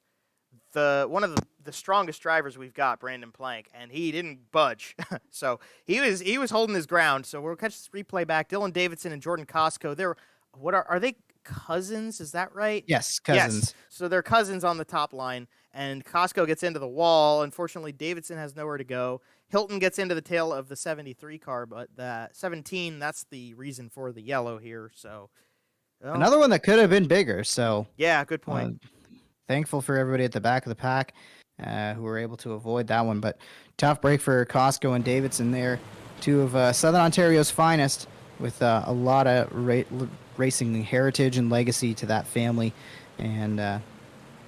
one of the strongest drivers we've got, Brandon Plank, and he didn't budge. So he was holding his ground. So we'll catch this replay back. Dylan Davidson and Jordan Costco. Are they cousins? Is that right? Yes, cousins. Yes. So they're cousins on the top line, and Costco gets into the wall. Unfortunately, Davidson has nowhere to go. Hilton gets into the tail of the 73 car, but the 17, that's the reason for the yellow here. So another one that could have been bigger. So yeah, good point. Thankful for everybody at the back of the pack who were able to avoid that one. But tough break for Costco and Davidson there. 2 of Southern Ontario's finest with a lot of racing heritage and legacy to that family. And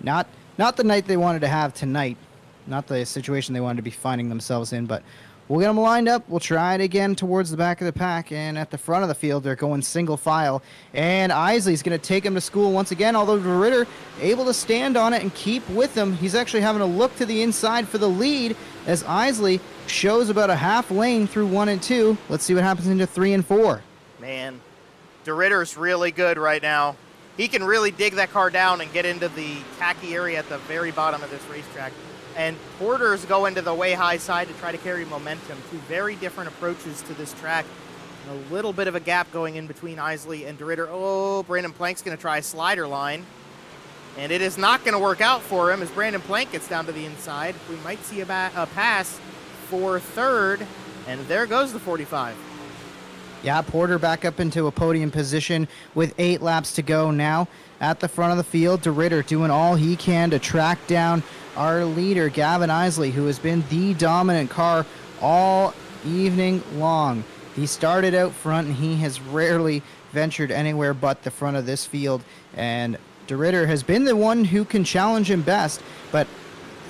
not the night they wanted to have tonight. Not the situation they wanted to be finding themselves in. But we'll get them lined up. We'll try it again towards the back of the pack. And at the front of the field, they're going single file. And Eisele's going to take him to school once again, although DeRitter able to stand on it and keep with him. He's actually having a look to the inside for the lead as Eisele shows about a half lane through 1 and 2. Let's see what happens into 3 and 4. Man, DeRitter's really good right now. He can really dig that car down and get into the tacky area at the very bottom of this racetrack. And Porter's go into the way high side to try to carry momentum. 2 very different approaches to this track. A little bit of a gap going in between Eisele and DeRitter. Oh, Brandon Plank's going to try a slider line. And it is not going to work out for him as Brandon Plank gets down to the inside. We might see a pass for third. And there goes the 45. Yeah, Porter back up into a podium position with 8 laps to go now. At the front of the field, DeRitter doing all he can to track down our leader, Gavin Eisele, who has been the dominant car all evening long. He started out front, and he has rarely ventured anywhere but the front of this field. And DeRitter has been the one who can challenge him best, but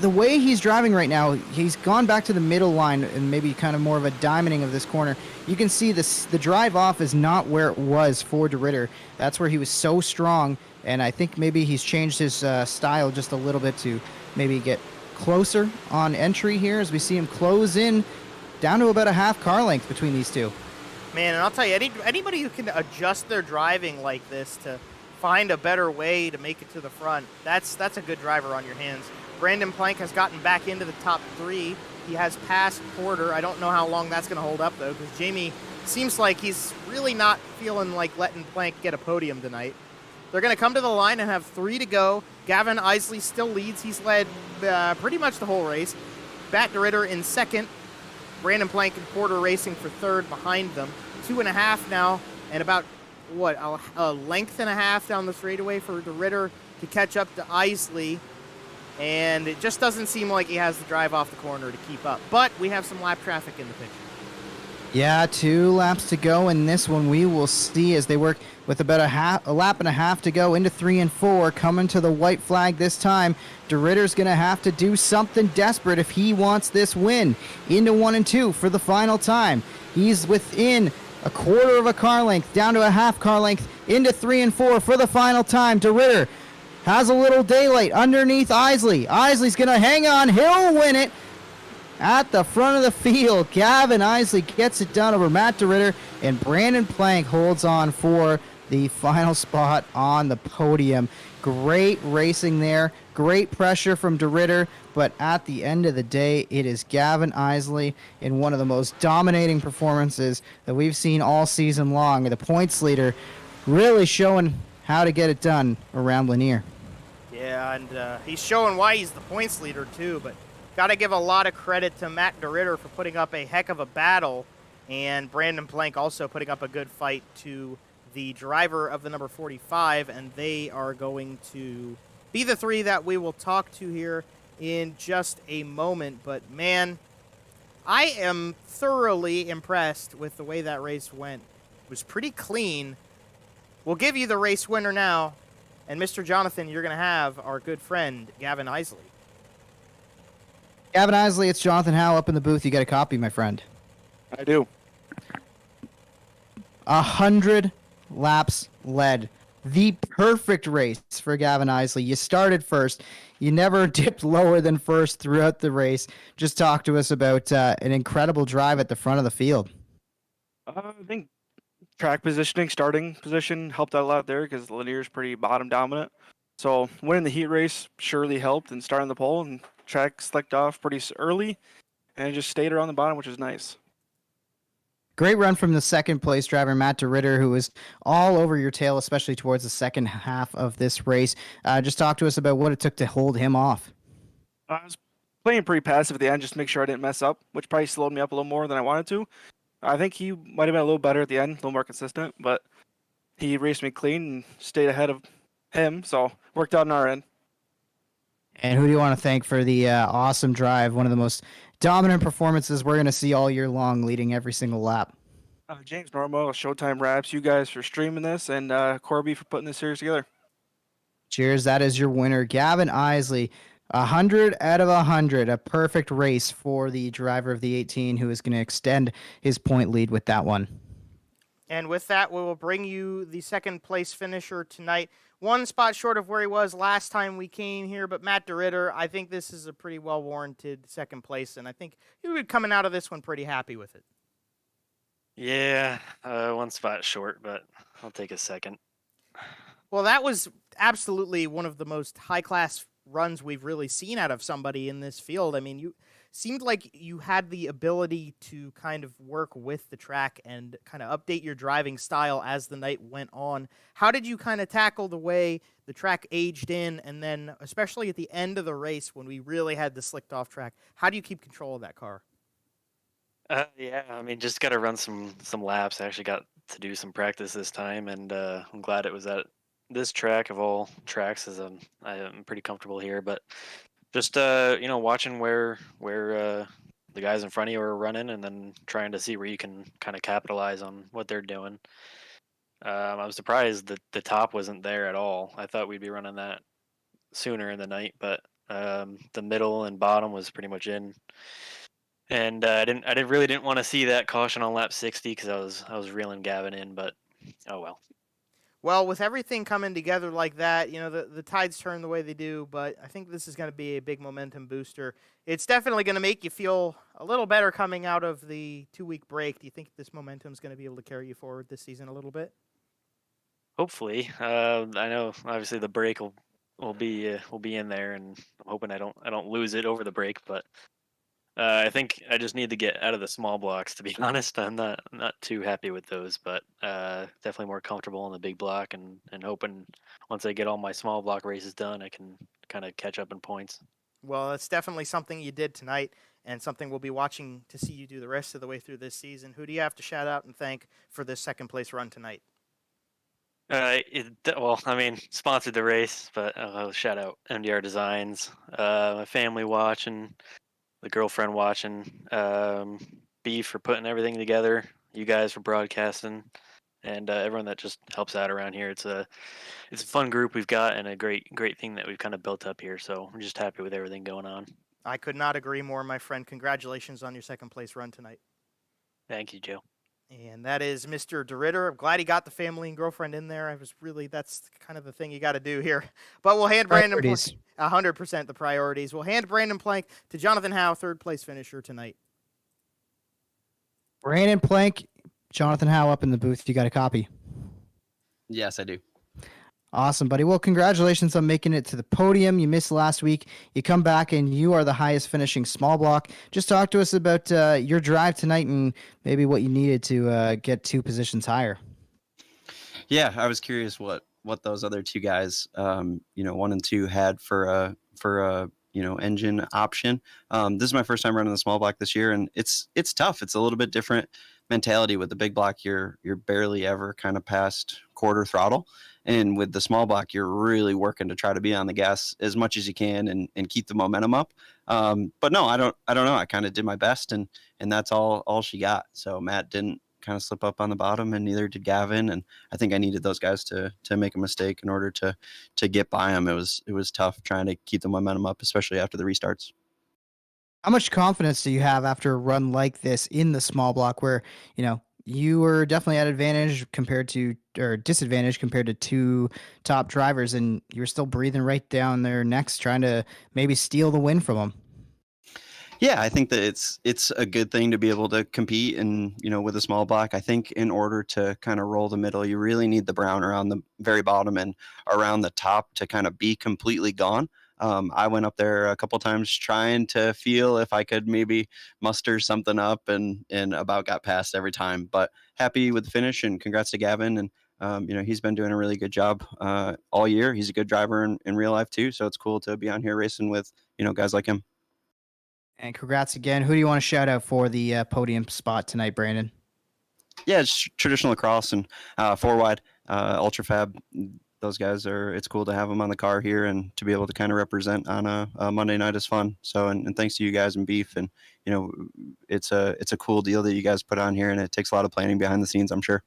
the way he's driving right now, he's gone back to the middle line and maybe kind of more of a diamonding of this corner. You can see the drive off is not where it was for DeRitter. That's where he was so strong, and I think maybe he's changed his style just a little bit to maybe get closer on entry here as we see him close in down to about a half car length between these two. Man, and I'll tell you, anybody who can adjust their driving like this to find a better way to make it to the front, that's a good driver on your hands. Brandon Plank has gotten back into the top 3. He has passed Porter. I don't know how long that's going to hold up, though, because Jamie seems like he's really not feeling like letting Plank get a podium tonight. They're going to come to the line and have 3 to go. Gavin Eisele still leads. He's led pretty much the whole race. Matt DeRitter in second. Brandon Plank and Porter racing for third behind them. 2.5 now, and about, a length and a half down the straightaway for DeRitter to catch up to Eisele. And it just doesn't seem like he has the drive off the corner to keep up. But we have some lap traffic in the picture. Yeah, 2 laps to go in this one. We will see as they work with about a lap and a half to go into 3 and 4, coming to the white flag this time. DeRitter's going to have to do something desperate if he wants this win. Into 1 and 2 for the final time. He's within a quarter of a car length, down to a half car length, into 3 and 4 for the final time. DeRitter has a little daylight underneath Eisele. Eisele's going to hang on. He'll win it. At the front of the field, Gavin Eisele gets it done over Matt DeRitter, and Brandon Plank holds on for the final spot on the podium. Great racing there. Great pressure from DeRitter, but at the end of the day, it is Gavin Eisele in one of the most dominating performances that we've seen all season long. The points leader really showing how to get it done around Lanier. Yeah, and he's showing why he's the points leader, too, but got to give a lot of credit to Matt DeRitter for putting up a heck of a battle, and Brandon Plank also putting up a good fight to the driver of the number 45, and they are going to be the 3 that we will talk to here in just a moment. But, man, I am thoroughly impressed with the way that race went. It was pretty clean. We'll give you the race winner now, and Mr. Jonathan, you're going to have our good friend, Gavin Eisele. Gavin Eisele, it's Jonathan Howe up in the booth. You got a copy, my friend. I do. 100 laps led. The perfect race for Gavin Eisele. You started first. You never dipped lower than first throughout the race. Just talk to us about an incredible drive at the front of the field. I think track positioning, starting position helped out a lot there because Lanier's pretty bottom dominant. So winning the heat race surely helped, and starting the pole, and track slicked off pretty early and just stayed around the bottom, which is nice. Great run from the second place driver, Matt DeRitter, who was all over your tail, especially towards the second half of this race. Just talk to us about what it took to hold him off. I was playing pretty passive at the end just to make sure I didn't mess up, which probably slowed me up a little more than I wanted to. I think he might have been a little better at the end, a little more consistent, but he raced me clean and stayed ahead of him, so worked out on our end. And who do you want to thank for the awesome drive? One of the most dominant performances we're going to see all year long, leading every single lap. James Normo, Showtime Raps, you guys for streaming this, and Corby for putting this series together. Cheers. That is your winner, Gavin Eisele. 100 out of 100. A perfect race for the driver of the 18, who is going to extend his point lead with that one. And with that, we will bring you the second place finisher tonight. One spot short of where he was last time we came here, but Matt DeRitter, I think this is a pretty well-warranted second place, and I think he would be coming out of this one pretty happy with it. Yeah, 1 spot short, but I'll take a second. Well, that was absolutely one of the most high-class runs we've really seen out of somebody in this field. I mean, seemed like you had the ability to kind of work with the track and kind of update your driving style as the night went on. How did you kind of tackle the way the track aged in, and then especially at the end of the race when we really had the slicked off track, how do you keep control of that car? Yeah, I mean, just got to run some laps. I actually got to do some practice this time, and I'm glad it was at this track of all tracks, as I am pretty comfortable here. But just watching where the guys in front of you are running, and then trying to see where you can kind of capitalize on what they're doing. I was surprised that the top wasn't there at all. I thought we'd be running that sooner in the night, but the middle and bottom was pretty much in. And I didn't really didn't want to see that caution on lap 60 because I was reeling Gavin in, but oh well. Well, with everything coming together like that, the tides turn the way they do, but I think this is going to be a big momentum booster. It's definitely going to make you feel a little better coming out of the 2-week break. Do you think this momentum is going to be able to carry you forward this season a little bit? Hopefully, I know obviously the break will be in there, and I'm hoping I don't lose it over the break, but I think I just need to get out of the small blocks. To be honest, I'm not too happy with those, but definitely more comfortable in the big block, and hoping once I get all my small block races done, I can kind of catch up in points. Well, that's definitely something you did tonight and something we'll be watching to see you do the rest of the way through this season. Who do you have to shout out and thank for this second place run tonight? Well, I mean, sponsored the race, but shout out MDR Designs, my family watching, the girlfriend watching, Beef for putting everything together, you guys for broadcasting, and everyone that just helps out around here. It's a fun group we've got, and a great thing that we've kind of built up here. So I'm just happy with everything going on. I could not agree more, my friend. Congratulations on your second place run tonight. Thank you, Joe. And that is Mr. DeRitter. I'm glad he got the family and girlfriend in there. That's kind of the thing you got to do here. But we'll hand Brandon 100% the priorities. We'll hand Brandon Plank to Jonathan Howe, third place finisher tonight. Brandon Plank, Jonathan Howe up in the booth. You got a copy? Yes, I do. Awesome, buddy. Well, congratulations on making it to the podium. You missed last week. You come back and you are the highest finishing small block. Just talk to us about your drive tonight and maybe what you needed to get 2 positions higher. Yeah, I was curious what those other 2 guys, 1 and 2 had for a engine option. This is my first time running the small block this year, and it's tough. It's a little bit different mentality. With the big block, you're barely ever kind of past quarter throttle, and with the small block, you're really working to try to be on the gas as much as you can and keep the momentum up. But no, I don't know. I kind of did my best, and that's all she got. So Matt didn't kind of slip up on the bottom, and neither did Gavin. And I think I needed those guys to make a mistake in order to get by them. It was tough trying to keep the momentum up, especially after the restarts. How much confidence do you have after a run like this in the small block where, you were definitely at advantage compared to, or disadvantage compared to 2 top drivers, and you were still breathing right down their necks trying to maybe steal the win from them? Yeah, I think that it's a good thing to be able to compete and, with a small block. I think in order to kind of roll the middle, you really need the brown around the very bottom and around the top to kind of be completely gone. I went up there a couple times trying to feel if I could maybe muster something up, and about got past every time. But happy with the finish, and congrats to Gavin. And he's been doing a really good job all year. He's a good driver in real life too, so it's cool to be on here racing with guys like him. And congrats again. Who do you want to shout out for the podium spot tonight, Brandon? Yeah, it's traditional lacrosse and 4-wide, Ultra Fab. Those guys it's cool to have them on the car here, and to be able to kind of represent on a Monday night is fun. So, and thanks to you guys and Beef. And, it's a cool deal that you guys put on here, and it takes a lot of planning behind the scenes, I'm sure.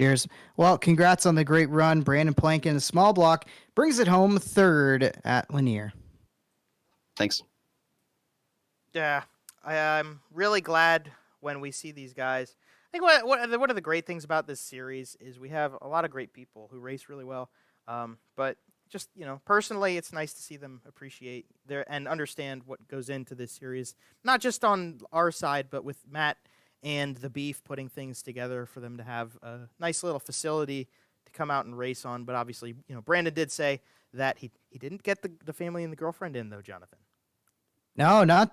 Cheers. Well, congrats on the great run. Brandon Plank in the small block brings it home third at Lanier. Thanks. Yeah, I'm really glad when we see these guys. I think one of the great things about this series is we have a lot of great people who race really well. But just, personally, it's nice to see them appreciate and understand what goes into this series, not just on our side, but with Matt and the Beef putting things together for them to have a nice little facility to come out and race on. But obviously, Brandon did say that he didn't get the family and the girlfriend in, though, Jonathan. No, not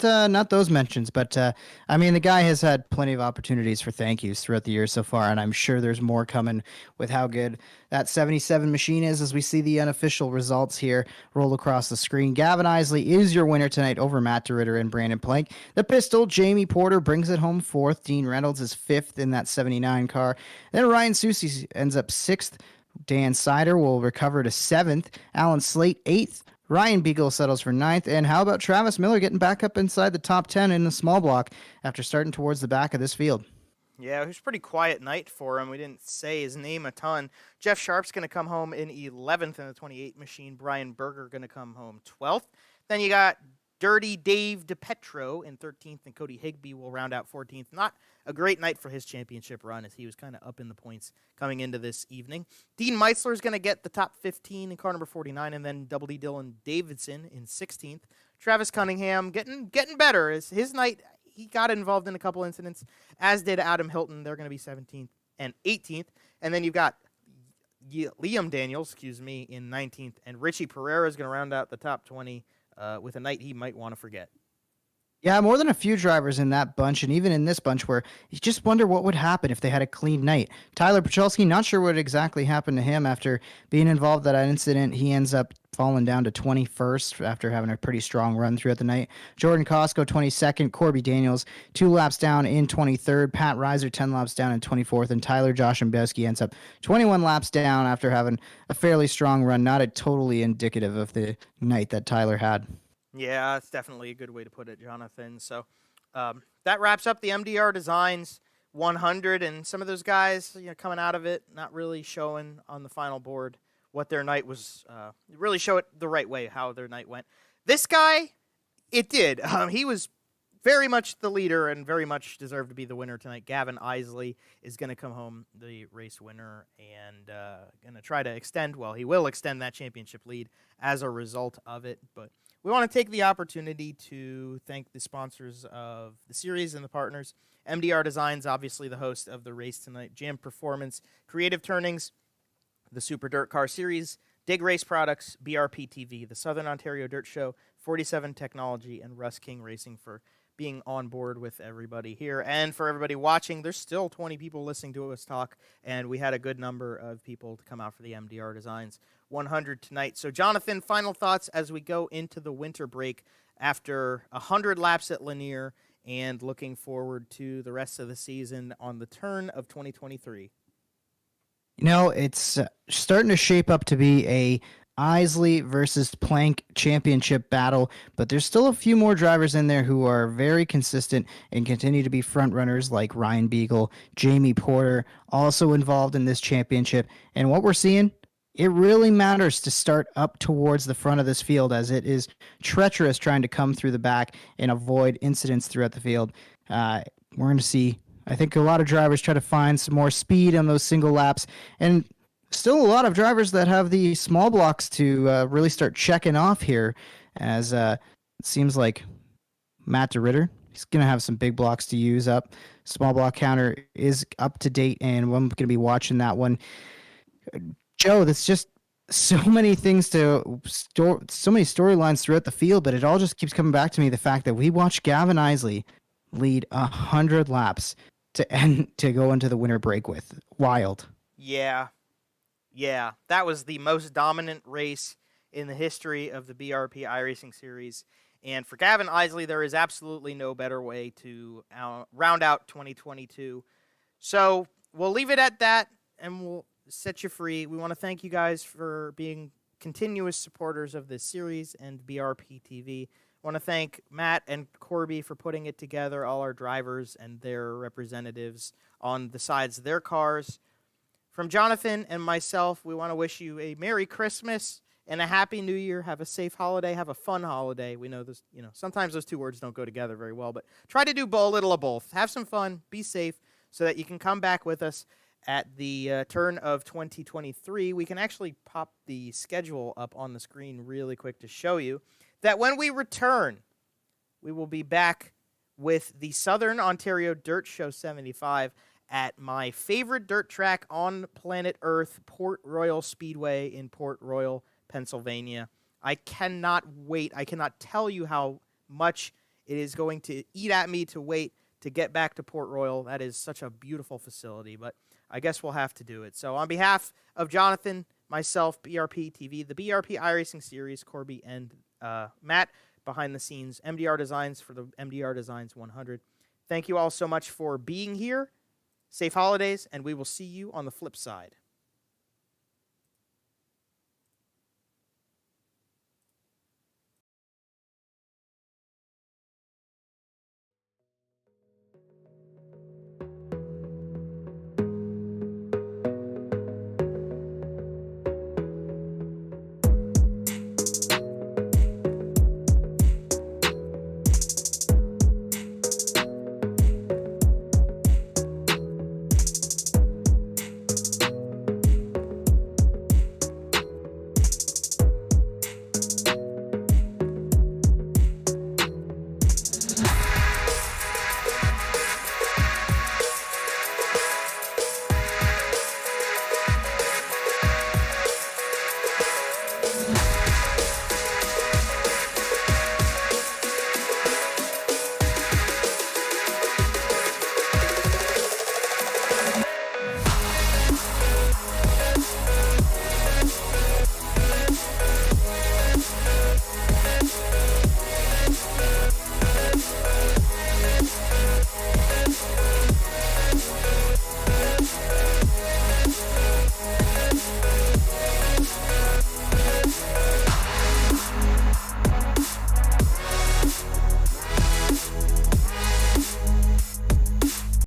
those mentions, but I mean the guy has had plenty of opportunities for thank yous throughout the year so far, and I'm sure there's more coming with how good that 77 machine is as we see the unofficial results here roll across the screen. Gavin Eisele is your winner tonight over Matt DeRitter and Brandon Plank. The pistol, Jamie Porter brings it home fourth. Dean Reynolds is fifth in that 79 car. Then Ryan Susie ends up sixth. Dan Sider will recover to seventh. Alan Slate eighth. Ryan Beagle settles for ninth. And how about Travis Miller getting back up inside the top 10 in the small block after starting towards the back of this field? Yeah, it was a pretty quiet night for him. We didn't say his name a ton. Jeff Sharp's going to come home in 11th in the 28 machine. Brian Berger going to come home 12th. Then you got Dirty Dave DePetro in 13th, and Cody Higbee will round out 14th. Not a great night for his championship run, as he was kind of up in the points coming into this evening. Dean Meisler is going to get the top 15 in car number 49, and then Double D Dylan Davidson in 16th. Travis Cunningham getting better. His night, he got involved in a couple incidents, as did Adam Hilton. They're going to be 17th and 18th. And then you've got Liam Daniels, in 19th, and Richie Pereira is going to round out the top 20 with a night he might want to forget. Yeah, more than a few drivers in that bunch, and even in this bunch where you just wonder what would happen if they had a clean night. Tyler Pachelski, not sure what exactly happened to him after being involved in that incident. He ends up falling down to 21st after having a pretty strong run throughout the night. Jordan Costco, 22nd. Corby Daniels, 2 laps down in 23rd. Pat Reiser, 10 laps down in 24th. And Tyler Joshambowski ends up 21 laps down after having a fairly strong run. Not a totally indicative of the night that Tyler had. Yeah, that's definitely a good way to put it, Jonathan. So that wraps up the MDR Designs 100, and some of those guys, coming out of it, not really showing on the final board what their night was. Really show it the right way, how their night went. This guy, it did. He was very much the leader and very much deserved to be the winner tonight. Gavin Eisele is going to come home the race winner and going to try to extend. Well, he will extend that championship lead as a result of it, but we want to take the opportunity to thank the sponsors of the series and the partners. MDR Designs, obviously the host of the race tonight. Jam Performance, Creative Turnings, the Super Dirt Car Series, Dig Race Products, BRPtv, the Southern Ontario Dirt Show, 47 Technology, and Russ King Racing for being on board with everybody here. And for everybody watching, there's still 20 people listening to us talk, and we had a good number of people to come out for the MDR Designs 100 tonight. So, Jonathan, final thoughts as we go into the winter break after 100 laps at Lanier and looking forward to the rest of the season on the turn of 2023. It's starting to shape up to be a Eisele versus Plank championship battle, but there's still a few more drivers in there who are very consistent and continue to be front runners, like Ryan Beagle, Jamie Porter, also involved in this championship. And what we're seeing, it really matters to start up towards the front of this field, as it is treacherous trying to come through the back and avoid incidents throughout the field. We're going to see, I think, a lot of drivers try to find some more speed on those single laps, and still a lot of drivers that have the small blocks to really start checking off here, as it seems like Matt DeRitter, he's going to have some big blocks to use up. Small block counter is up to date, and I'm going to be watching that one. Joe, that's just so many things to store, so many storylines throughout the field, but it all just keeps coming back to me, the fact that we watched Gavin Eisele lead 100 laps to go into the winter break with. Wild. Yeah, that was the most dominant race in the history of the BRP iRacing series. And for Gavin Eisele, there is absolutely no better way to round out 2022. So we'll leave it at that, and we'll set you free. We want to thank you guys for being continuous supporters of this series and BRPtv. I want to thank Matt and Corby for putting it together, all our drivers and their representatives on the sides of their cars. From Jonathan and myself, we want to wish you a Merry Christmas and a Happy New Year. Have a safe holiday. Have a fun holiday. We know this, sometimes those two words don't go together very well, but try to do a little of both. Have some fun. Be safe so that you can come back with us at the turn of 2023. We can actually pop the schedule up on the screen really quick to show you that when we return, we will be back with the Southern Ontario Dirt Show 75 at my favorite dirt track on planet Earth, Port Royal Speedway in Port Royal, Pennsylvania. I cannot wait. I cannot tell you how much it is going to eat at me to wait to get back to Port Royal. That is such a beautiful facility, but I guess we'll have to do it. So on behalf of Jonathan, myself, BRPtv, the BRP iRacing Series, Corby, and Matt behind the scenes, MDR Designs for the MDR Designs 100. Thank you all so much for being here. Safe holidays, and we will see you on the flip side.